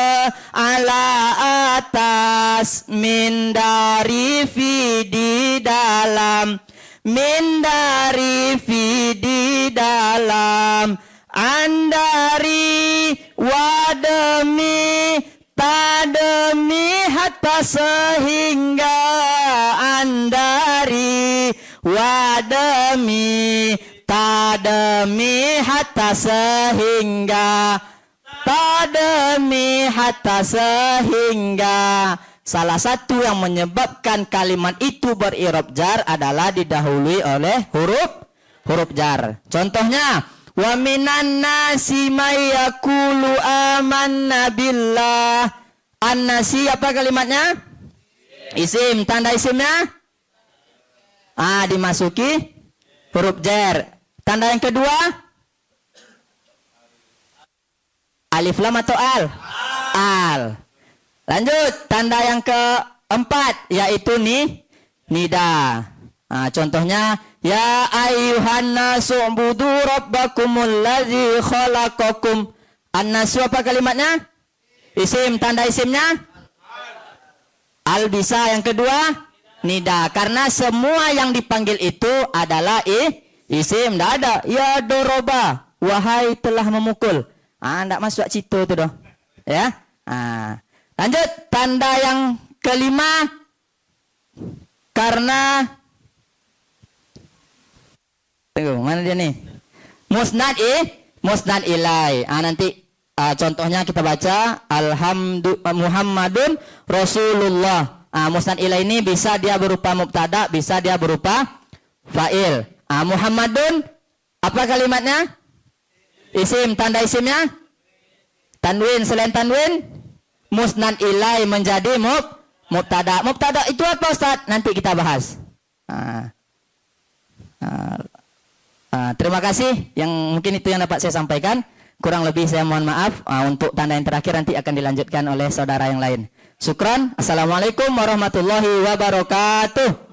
ala atas min dari fi di dalam min dari fi di dalam andari wademi tademi hatta sehingga andari wademi tademi hatta sehingga tademi hatta sehingga. Salah satu yang menyebabkan kalimat itu beri'rab jar adalah didahului oleh huruf jar. Contohnya, wa minan nasi may yaqulu amanna billah. An-nasi apa kalimatnya? Isim, tanda isimnya? Dimasuki huruf jar. Tanda yang kedua? Alif lam atau al? Al. Lanjut, tanda yang keempat yaitu nida. Contohnya, ya ayyuhan nasu ubudu rabbakumul ladzi khalaqakum. An-nasu apa kalimatnya? Isim, tanda isimnya? Al bisa. Yang kedua, nida. Karena semua yang dipanggil itu adalah isim. Tidak ada. Ya doroba. Wahai telah memukul. Tidak masuk situ tu doh. Ya. Lanjut, tanda yang kelima. Karena tunggu, mana dia nih? Musnad ilai. Nanti Contohnya kita baca Muhammadun Rasulullah. Musnad ilai ini bisa dia berupa mubtada, bisa dia berupa fa'il. Muhammadun apa kalimatnya? Isim. Tanda isimnya tanwin. Selain tanwin, musnad ilai menjadi mubtada. Mubtada itu apa, Ustaz? Nanti kita bahas. Terima kasih. Yang mungkin itu yang dapat saya sampaikan. Kurang lebih saya mohon maaf. Untuk tanda yang terakhir nanti akan dilanjutkan oleh saudara yang lain. Syukran. Assalamualaikum warahmatullahi wabarakatuh.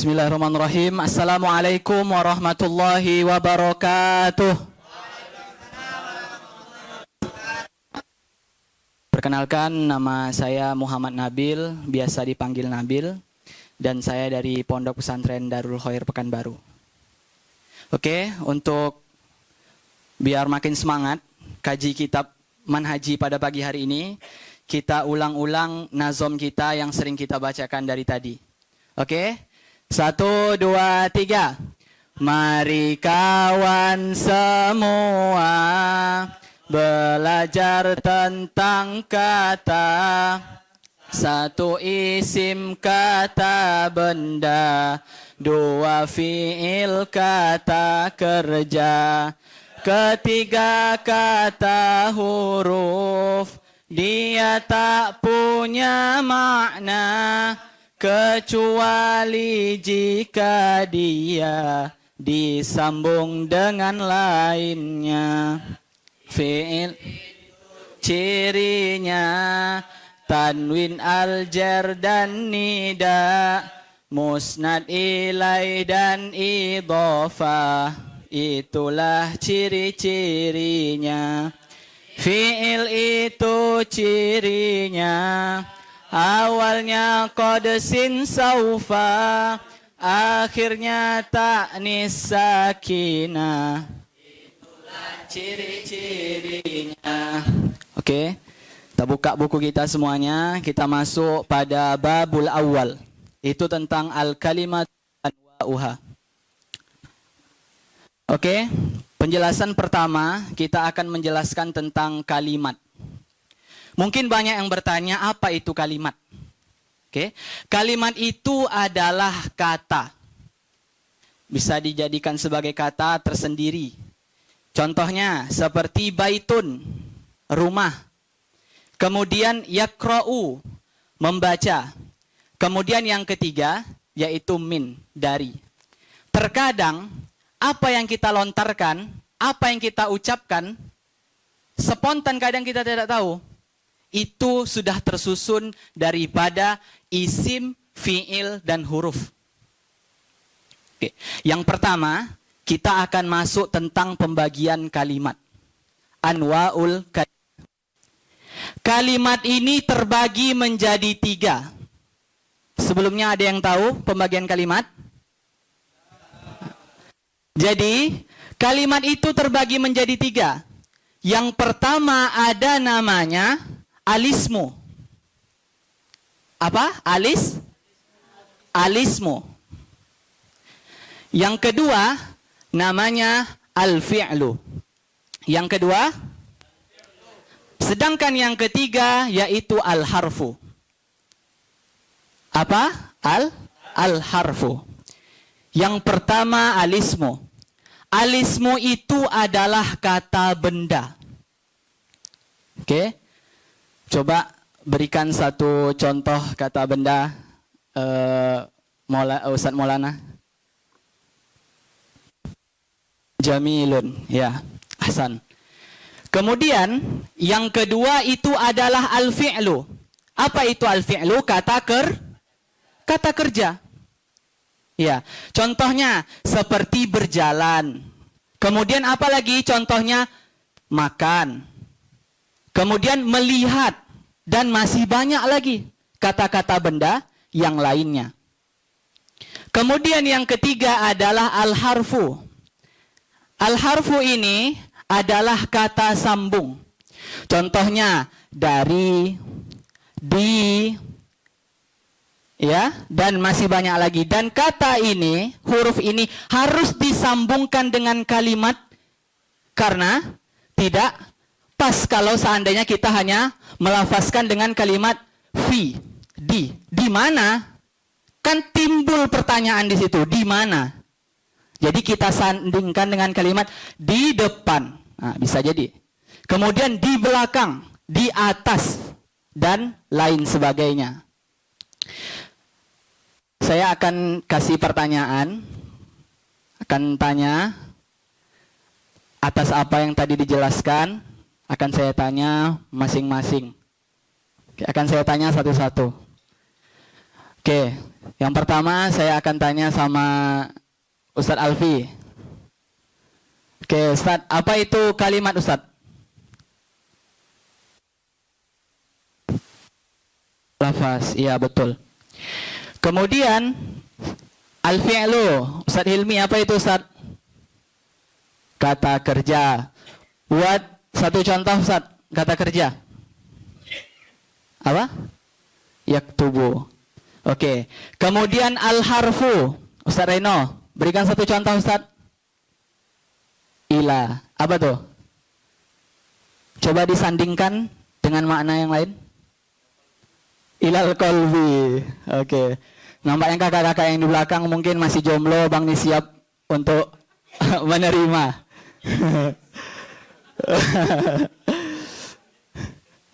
Bismillahirrahmanirrahim. Assalamualaikum warahmatullahi wabarakatuh. Perkenalkan, nama saya Muhammad Nabil, biasa dipanggil Nabil, dan saya dari Pondok Pesantren Darul Khair Pekanbaru. Oke, untuk biar makin semangat kaji kitab manhaji pada pagi hari ini, kita ulang-ulang nazom kita yang sering kita bacakan dari tadi. Oke? 1, 2, 3. Mari kawan semua belajar tentang kata. 1 isim kata benda, 2 fiil kata kerja, 3 kata huruf. Dia tak punya makna kecuali jika dia disambung dengan lainnya. Fi'il cirinya tanwin al-jar dan nida, musnad ilai dan idhofah, itulah ciri-cirinya. Fi'il itu cirinya awalnya qad sin saufa, akhirnya ta'nis sakinah. Itulah ciri-cirinya. Oke, kita buka buku kita semuanya. Kita masuk pada babul awal. Itu tentang al-kalimat anwa'uha. Oke, penjelasan pertama kita akan menjelaskan tentang kalimat. Mungkin banyak yang bertanya, apa itu kalimat? Oke, kalimat itu adalah kata. Bisa dijadikan sebagai kata tersendiri. Contohnya seperti baitun, rumah. Kemudian yakra'u, membaca. Kemudian yang ketiga yaitu min, dari. Terkadang apa yang kita lontarkan, apa yang kita ucapkan, spontan kadang kita tidak tahu. Itu sudah tersusun daripada isim, fiil, dan huruf. Oke. Yang pertama, kita akan masuk tentang pembagian kalimat. Anwa'ul kalimat. Kalimat ini terbagi menjadi 3. Sebelumnya ada yang tahu pembagian kalimat? Jadi, kalimat itu terbagi menjadi 3. Yang pertama ada namanya alismu. Apa? Alismu. Yang kedua namanya al-fi'lu. Yang kedua, sedangkan yang ketiga yaitu al-harfu. Apa? Al-harfu. Yang pertama alismu. Alismu itu adalah kata benda. Oke. Coba berikan satu contoh kata benda, Ustaz Maulana. Jamilun, ya, Hasan. Kemudian yang kedua itu adalah al-fi'lu. Apa itu al-fi'lu? Kata kerja. Ya, contohnya seperti berjalan. Kemudian apa lagi contohnya? makan. Kemudian melihat. Dan masih banyak lagi kata-kata benda yang lainnya. Kemudian yang ketiga adalah al-harfu. Al-harfu ini adalah kata sambung. Contohnya dari, di, ya, dan masih banyak lagi. Dan kata ini, huruf ini harus disambungkan dengan kalimat karena tidak pas kalau seandainya kita hanya melafazkan dengan kalimat fi, di mana? Kan timbul pertanyaan di situ, di mana? Jadi kita sandingkan dengan kalimat di depan. Nah, bisa jadi. Kemudian di belakang, di atas, dan lain sebagainya. Saya akan kasih pertanyaan. Akan tanya atas apa yang tadi dijelaskan. Akan saya tanya masing-masing. Akan saya tanya satu-satu. Oke, yang pertama saya akan tanya sama Ustadz Alfi. Oke, Ustadz, apa itu kalimat Ustadz? Lafaz, iya betul. Kemudian al-fi'lu, Ustadz Hilmi, apa itu Ustadz? Kata kerja. Buat satu contoh Ustadz, kata kerja. Apa? Yaktubu. Oke. Kemudian al-harfu, Ustadz Reno, berikan satu contoh Ustadz. Ila. Apa tuh? Coba disandingkan dengan makna yang lain. Ilal kolbi. Oke. Nampaknya kakak-kakak yang di belakang mungkin masih jomblo, Bang nih siap untuk menerima.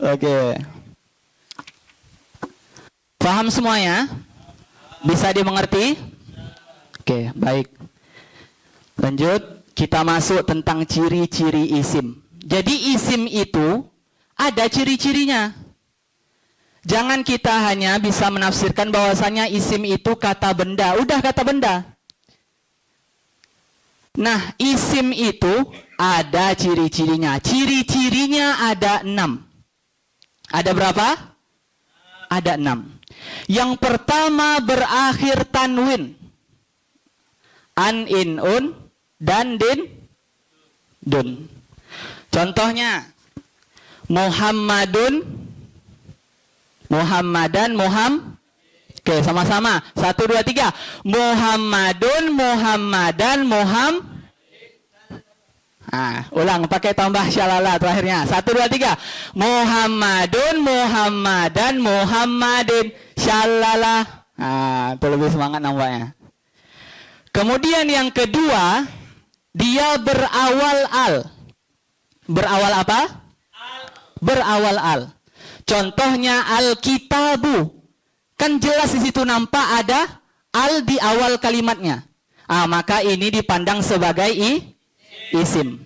Oke. Paham semuanya? Bisa dimengerti? Oke, baik. Lanjut, kita masuk tentang ciri-ciri isim. Jadi isim itu ada ciri-cirinya. Jangan kita hanya bisa menafsirkan bahwasanya isim itu kata benda. Udah kata benda. Nah, isim itu ada ciri-cirinya. Ciri-cirinya ada 6. Ada berapa? Ada 6. Yang pertama berakhir tanwin. An, in, un, dan, din, dun. Contohnya, Muhammadun, Muhammadan, Oke, sama-sama. 1, 2, 3. Muhammadun, Muhammadan, ulang pakai tambah syalala terakhirnya. 1, 2, 3. Muhammadun, Muhammadan, Muhammadin, syalala. Itu lebih semangat nampaknya. Kemudian yang kedua, dia berawal al. Berawal apa? Berawal al. Contohnya al-kitabu. Kan jelas di situ nampak ada al di awal kalimatnya. Maka ini dipandang sebagai isim.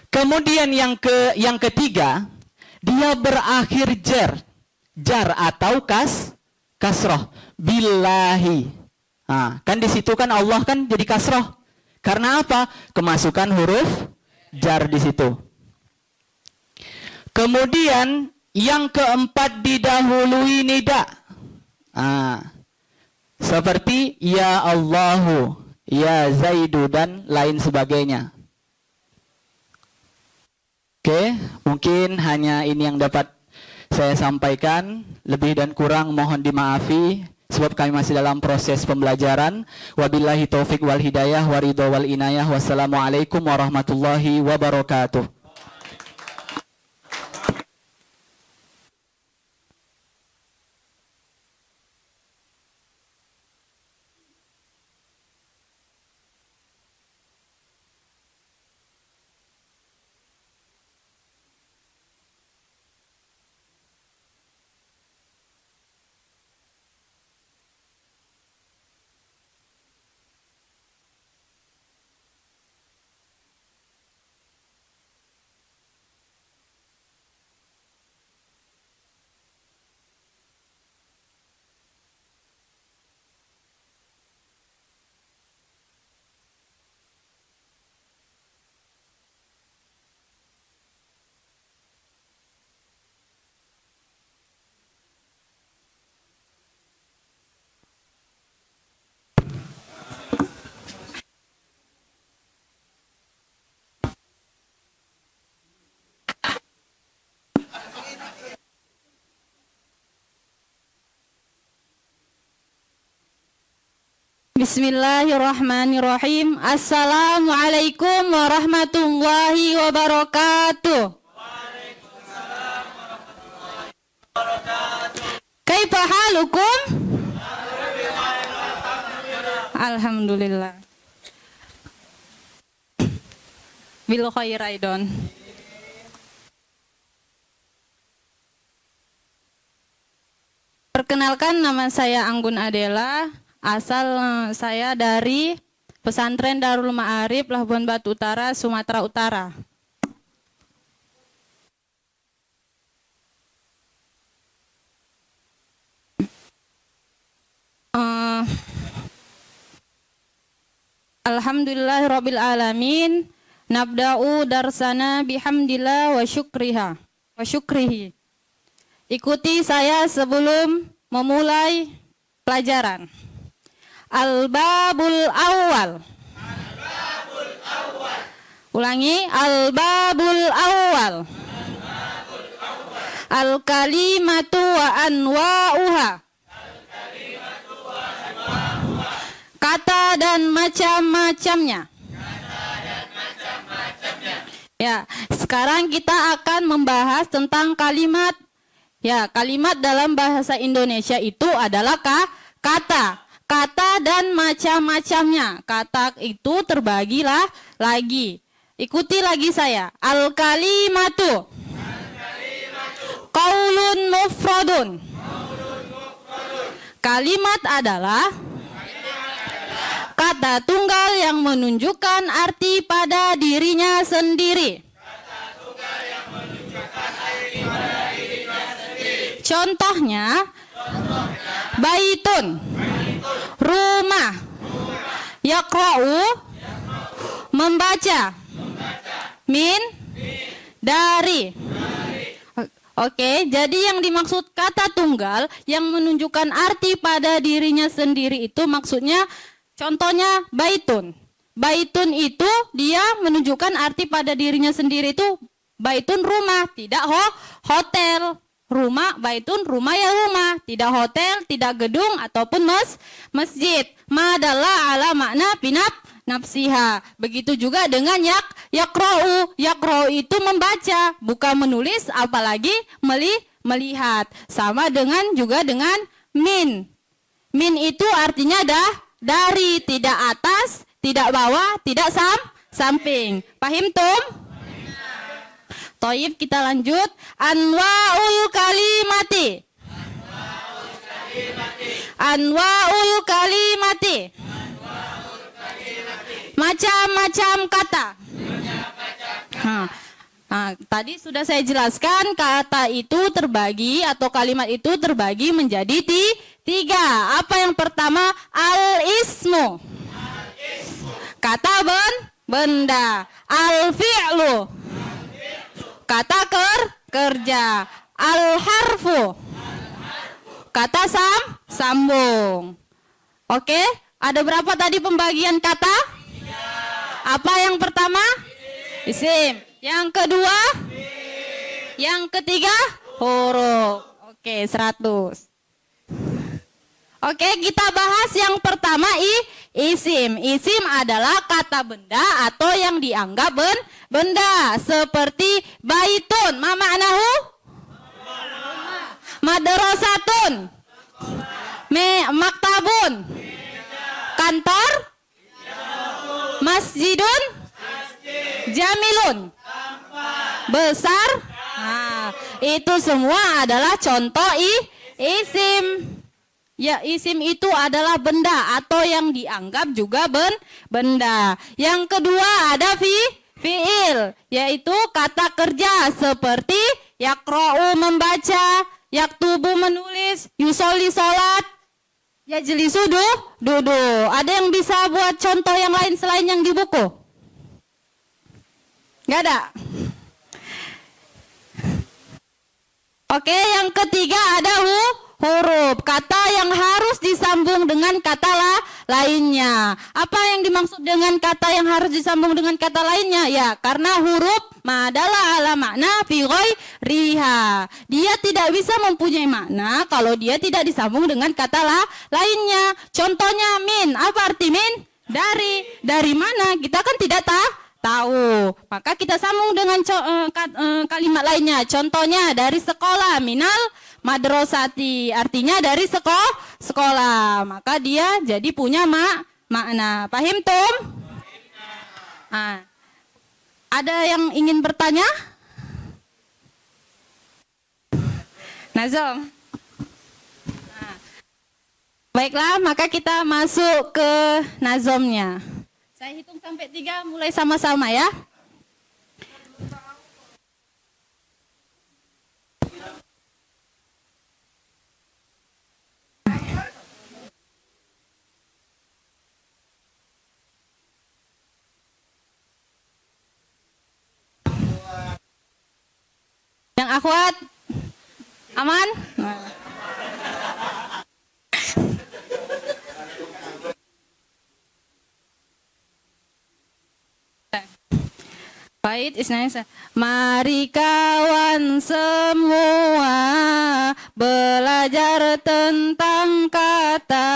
Kemudian yang ketiga, dia berakhir jar atau kasroh. Billahi. Kan di situ kan Allah kan jadi kasroh. Karena apa? Kemasukan huruf jar di situ. Kemudian yang keempat didahului nida. Seperti ya Allahu, ya Zaidu, dan lain sebagainya. Oke, mungkin hanya ini yang dapat saya sampaikan. Lebih dan kurang mohon dimaafi sebab kami masih dalam proses pembelajaran. Wabillahi taufik wal hidayah wa ridho wal inayah. Wassalamualaikum warahmatullahi wabarakatuh. Bismillahirrahmanirrahim. Assalamualaikum warahmatullahi wabarakatuh. Kaifa halukum? Alhamdulillah. Bil khair aidon. Perkenalkan, nama saya Anggun Adela. Asal saya dari Pesantren Darul Ma'arif Labuan Batu Utara, Sumatera Utara. Alhamdulillahirabbil alamin. Nabda'u darsana bihamdillah wa syukrihi. Ikuti saya sebelum memulai pelajaran. Al-babul awal. Ulangi, al-babul awal. Al-kalimatu wa anwa'uha. Kata dan macam-macamnya. Ya, sekarang kita akan membahas tentang kalimat. Ya, kalimat dalam bahasa Indonesia itu adalah kata. Kata dan macam-macamnya. Kata itu terbagilah lagi. Ikuti lagi saya. Al-kalimatu. Qaulun mufradun. Kalimat adalah kata tunggal yang menunjukkan arti pada dirinya sendiri. Contohnya, baitun, rumah, yaqra'u, membaca, min, dari. Oke, jadi yang dimaksud kata tunggal yang menunjukkan arti pada dirinya sendiri itu maksudnya, contohnya baitun. Baitun itu dia menunjukkan arti pada dirinya sendiri itu baitun rumah, tidak hotel. Rumah, baitun, rumah ya rumah, tidak hotel, tidak gedung ataupun masjid. Madalla ala makna pinap nafsiha. Begitu juga dengan yaqra'u. Yaqra'u itu membaca, bukan menulis, apalagi melihat. Sama dengan juga dengan min. Min itu artinya dari, tidak atas, tidak bawah, tidak samping. Pahim tum? Toib, kita lanjut. Anwa'ul kalimati. Anwa'ul kalimati. Macam-macam kata. Tadi sudah saya jelaskan, kata itu terbagi atau kalimat itu terbagi menjadi tiga. Apa yang pertama? Al-ismu. Kata benda. Al-fi'lu. Kata kerja. Al-harfu. Kata sambung. Oke, ada berapa tadi pembagian kata? Apa yang pertama? Isim. Yang kedua? Yang ketiga? Huruf. Oke, 100. Oke, kita bahas yang pertama isim. Isim adalah kata benda atau yang dianggap benda. Seperti baitun, ma ma'nahu? Madrasatun. Maktabun. Kantor? Masjidun? Jamilun. Besar? Itu semua adalah contoh isim. Ya, isim itu adalah benda atau yang dianggap juga benda. Yang kedua ada fi'il, yaitu kata kerja seperti yaqra'u membaca, yaktubu menulis, yusolli salat, yajlisu duduk. Ada yang bisa buat contoh yang lain selain yang di buku? Nggak ada? Oke, yang ketiga ada huruf. Kata yang harus disambung dengan kata lainnya. Apa yang dimaksud dengan kata yang harus disambung dengan kata lainnya? Ya, karena huruf ma adalah ala makna fi ghairiha. Dia tidak bisa mempunyai makna kalau dia tidak disambung dengan kata lainnya. Contohnya min, apa arti min? Dari mana? Kita kan tidak tahu. Maka kita sambung dengan kalimat lainnya. Contohnya dari sekolah, minal madrasati. Artinya dari sekolah. Maka dia jadi punya makna. Paham, Tom? Nah, ada yang ingin bertanya? Nazom. Nah, baiklah, maka kita masuk ke nazomnya. Saya hitung sampai 3, mulai sama-sama ya. Yang akhwat, aman? Baik, istilahnya. Mari kawan semua belajar tentang kata.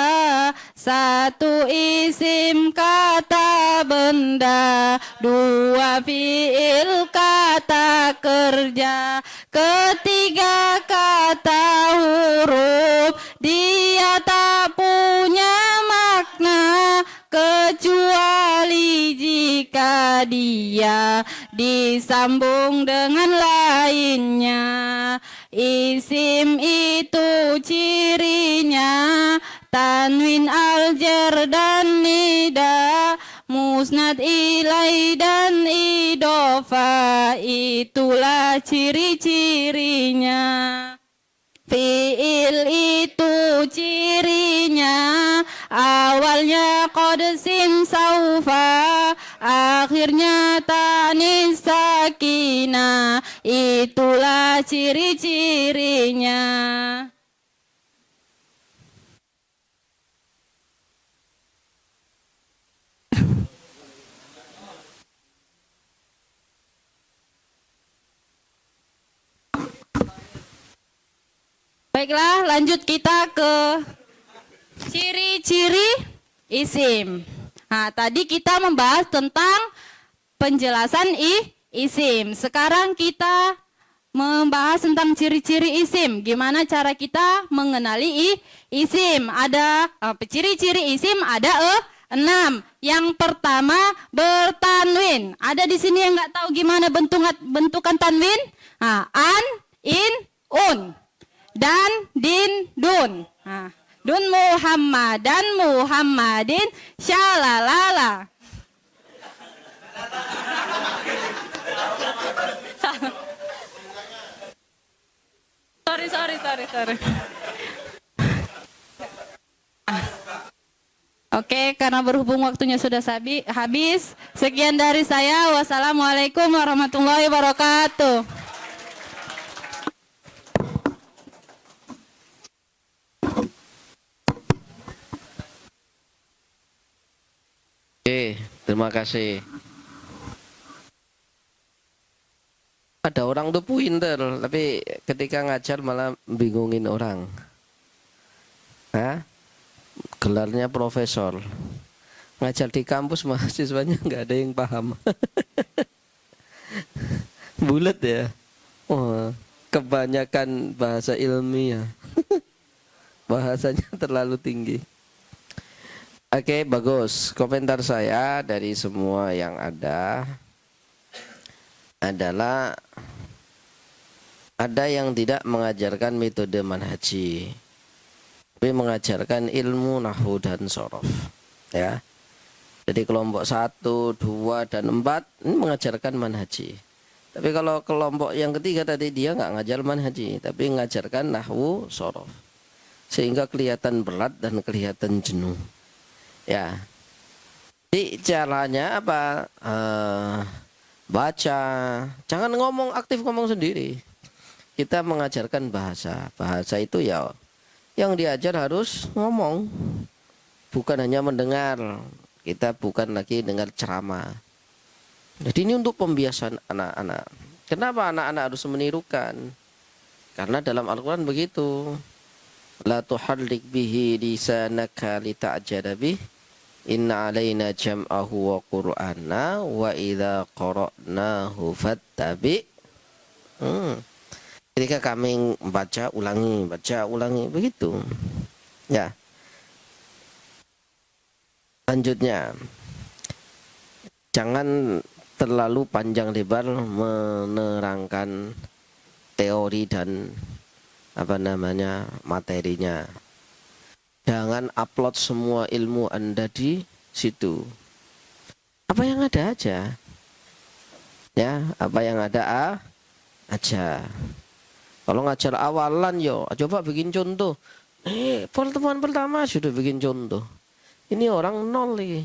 Satu isim kata benda, 2 fiil kata kerja, 3 kata huruf. Dia tak punya makna kecuali jika dia disambung dengan lainnya. Isim itu cirinya tanwin, aljar dan nida, musnad ilai dan idofa. Itulah ciri-cirinya. Fiil itu cirinya awalnya qad sin saufa, akhirnya tanis sakinah. Itulah ciri-cirinya. Baiklah, lanjut kita ke ciri-ciri isim. Nah, tadi kita membahas tentang penjelasan isim. Sekarang kita membahas tentang ciri-ciri isim. Gimana cara kita mengenali isim? Ada ciri-ciri isim ada 6. Yang pertama bertanwin. Ada di sini yang nggak tahu gimana bentukan tanwin? Nah, an, in, un. Dan, din, dun. Nah, dun Muhammadan, Muhammadin, syalalala. Sorry. Oke, karena berhubung waktunya sudah habis. Sekian dari saya. Wassalamualaikum warahmatullahi wabarakatuh. Oke, terima kasih. Ada orang tuh pinter, tapi ketika ngajar malah bingungin orang. Hah? Gelarnya profesor. Ngajar di kampus mahasiswanya nggak ada yang paham. Bulet ya. Oh, kebanyakan bahasa ilmiah. Bahasanya terlalu tinggi. Oke, bagus. Komentar saya dari semua yang ada adalah ada yang tidak mengajarkan metode manhaji, tapi mengajarkan ilmu nahwu dan sorof. Ya. Jadi kelompok 1, 2, dan 4 ini mengajarkan manhaji. Tapi kalau kelompok yang ketiga tadi dia nggak ngajar manhaji, tapi mengajarkan nahwu sorof. Sehingga kelihatan berat dan kelihatan jenuh. Ya, jadi caranya apa? Baca, jangan ngomong aktif ngomong sendiri. Kita mengajarkan bahasa. Bahasa itu ya, yang diajar harus ngomong. bukan hanya mendengar. Kita bukan lagi dengar ceramah. Jadi ini untuk pembiasaan anak-anak. Kenapa anak-anak harus menirukan? Karena dalam Al-Quran begitu. La tuharrik bihi lisanaka lita'jala bih. Inna alaina jam'ahu wa qur'ana wa idza qara'nahu fattabi'. Ketika kami baca ulangi begitu. Ya. Lanjutnya, jangan terlalu panjang lebar menerangkan teori dan materinya. Jangan upload semua ilmu Anda di situ. Apa yang ada aja. Ya, apa yang ada aja. Kalau ngajar awalan coba bikin contoh. Pertemuan pertama sudah bikin contoh. Ini orang nol nih.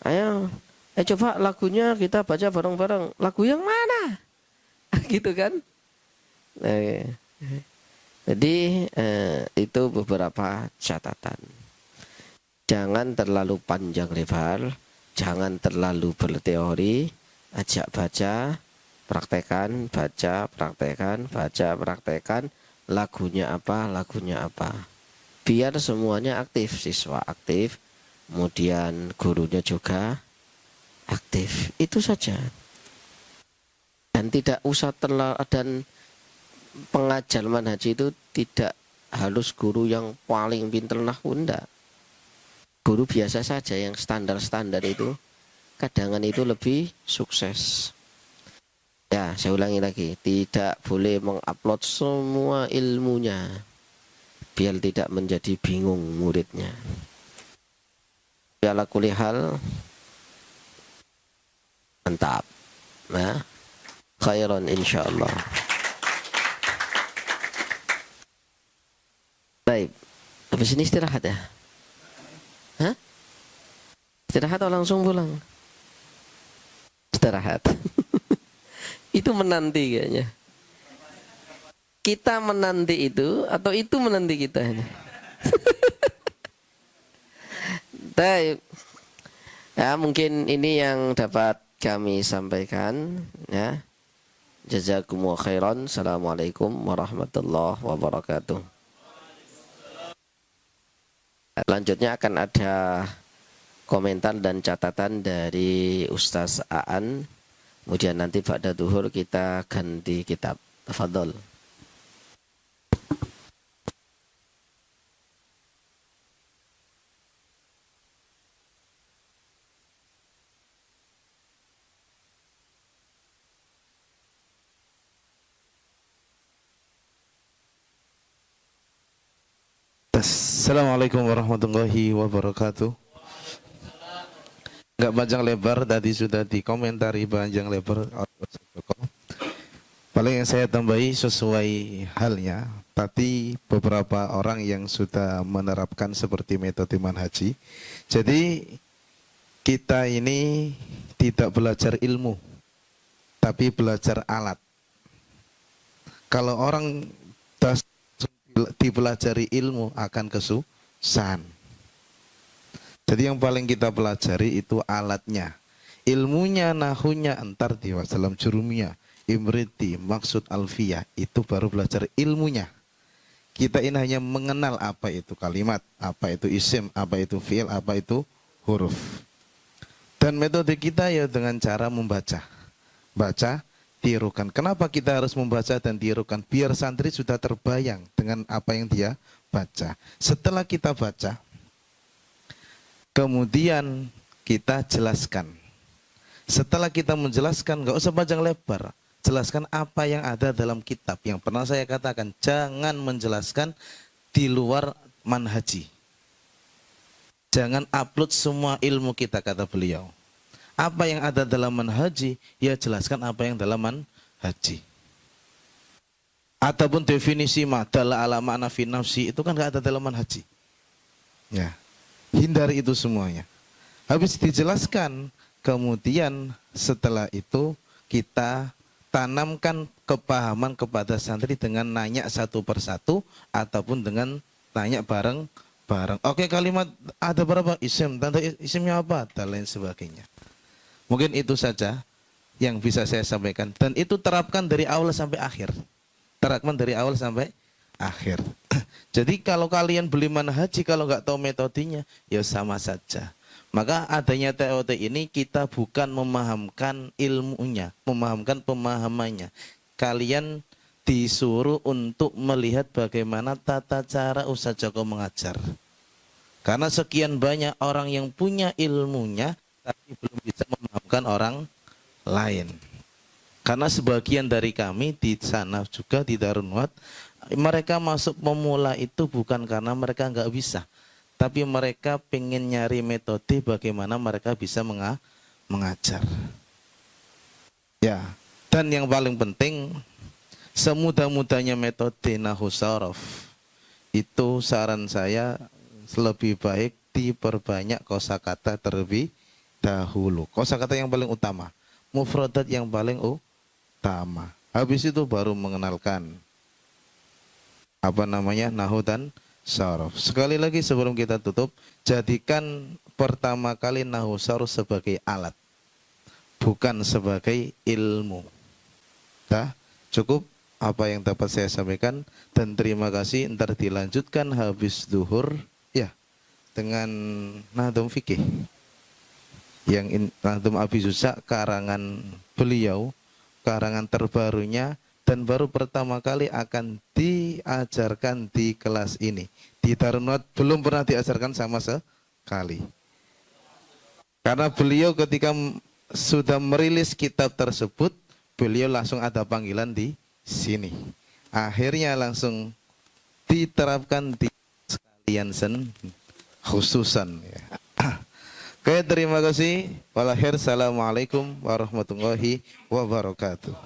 Ayo, coba lagunya kita baca bareng-bareng. Lagu yang mana? Gitu kan? Jadi itu beberapa catatan. Jangan terlalu panjang lebar, jangan terlalu berteori, ajak baca, praktekan, baca, praktekan, baca, praktekan. Lagunya apa? Biar semuanya aktif, siswa aktif. Kemudian gurunya juga aktif. Itu saja. Dan tidak usah dan pengajar manhaj itu tidak harus guru yang paling pintar nahwu, enggak. Guru biasa saja yang standar-standar itu kadang itu lebih sukses. Ya, saya ulangi lagi, tidak boleh mengupload semua ilmunya biar tidak menjadi bingung muridnya. Ala kulli hal, mantap. Nah, khairan insyaallah. Baik, habis ini istirahat ya? Hah? Istirahat atau langsung pulang? Istirahat. Itu menanti kayaknya. Kita menanti itu atau itu menanti kita ini? Baik. Ya, mungkin ini yang dapat kami sampaikan ya. Jazakumullah khairan. Assalamualaikum warahmatullahi wabarakatuh. Selanjutnya akan ada komentar dan catatan dari Ustaz Aan. Kemudian nanti pada duhur kita ganti kitab. Tafadhol. Assalamualaikum warahmatullahi wabarakatuh. Enggak panjang lebar, tadi sudah dikomentari panjang lebar. Paling yang saya tambahi sesuai halnya, tadi beberapa orang yang sudah menerapkan seperti metode manhaji. Jadi kita ini tidak belajar ilmu, tapi belajar alat. Kalau orang dipelajari ilmu akan kesusahan. Jadi yang paling kita pelajari itu alatnya. Ilmunya, nahunya, entar di wasalam jurumiyah, imriti, maksud alfiyah, itu baru belajar ilmunya. Kita ini hanya mengenal apa itu kalimat, apa itu isim, apa itu fi'il, apa itu huruf. Dan metode kita ya dengan cara membaca. Baca, tirukan. Kenapa kita harus membaca dan tirukan? Biar santri sudah terbayang dengan apa yang dia baca. Setelah kita baca, kemudian kita jelaskan. Setelah kita menjelaskan, nggak usah panjang lebar. Jelaskan apa yang ada dalam kitab. Yang pernah saya katakan, jangan menjelaskan di luar manhaji. Jangan upload semua ilmu kita, kata beliau. Apa yang ada dalam manhaji, ya jelaskan apa yang dalam manhaji. Ataupun definisi ma'dala ala ma'na fi nafsi, itu kan gak ada dalam manhaji. Ya, hindari itu semuanya. Habis dijelaskan, kemudian setelah itu kita tanamkan kepahaman kepada santri dengan nanya satu persatu, ataupun dengan tanya bareng barang. Oke, kalimat ada berapa isim, tanda isimnya apa dan lain sebagainya. Mungkin itu saja yang bisa saya sampaikan, dan itu terapkan dari awal sampai akhir. Terapkan dari awal sampai akhir. Jadi kalau kalian beli manhaji kalau nggak tahu metodenya, ya sama saja. Maka adanya TOT ini kita bukan memahamkan ilmunya, memahamkan pemahamannya. Kalian disuruh untuk melihat bagaimana tata cara Ustaz Joko mengajar. Karena sekian banyak orang yang punya ilmunya tapi belum bisa memahamkan orang lain. Karena sebagian dari kami di sana juga di Darun Nuat, mereka masuk pemula itu bukan karena mereka nggak bisa, tapi mereka pengen nyari metode bagaimana mereka bisa mengajar. Ya, dan yang paling penting, semudah-mudahnya metode Nahwu Shorof, itu saran saya lebih baik diperbanyak kosakata terlebih dahulu. Kosakata yang paling utama, mufradat yang paling utama. Habis itu baru mengenalkan Nahwu dan Shorof. Sekali lagi sebelum kita tutup, jadikan pertama kali Nahwu Shorof sebagai alat, bukan sebagai ilmu. Cukup apa yang dapat saya sampaikan, dan terima kasih. Ntar dilanjutkan habis duhur ya dengan Nahdhum Fikih yang Nahdhum Abi Zusa, karangan beliau, karangan terbarunya, dan baru pertama kali akan diajarkan di kelas ini. Di Darun Nuat belum pernah diajarkan sama sekali. Karena beliau ketika sudah merilis kitab tersebut, beliau langsung ada panggilan di sini. Akhirnya langsung diterapkan di sekalian khususan. Oke, terima kasih. Assalamualaikum warahmatullahi wabarakatuh.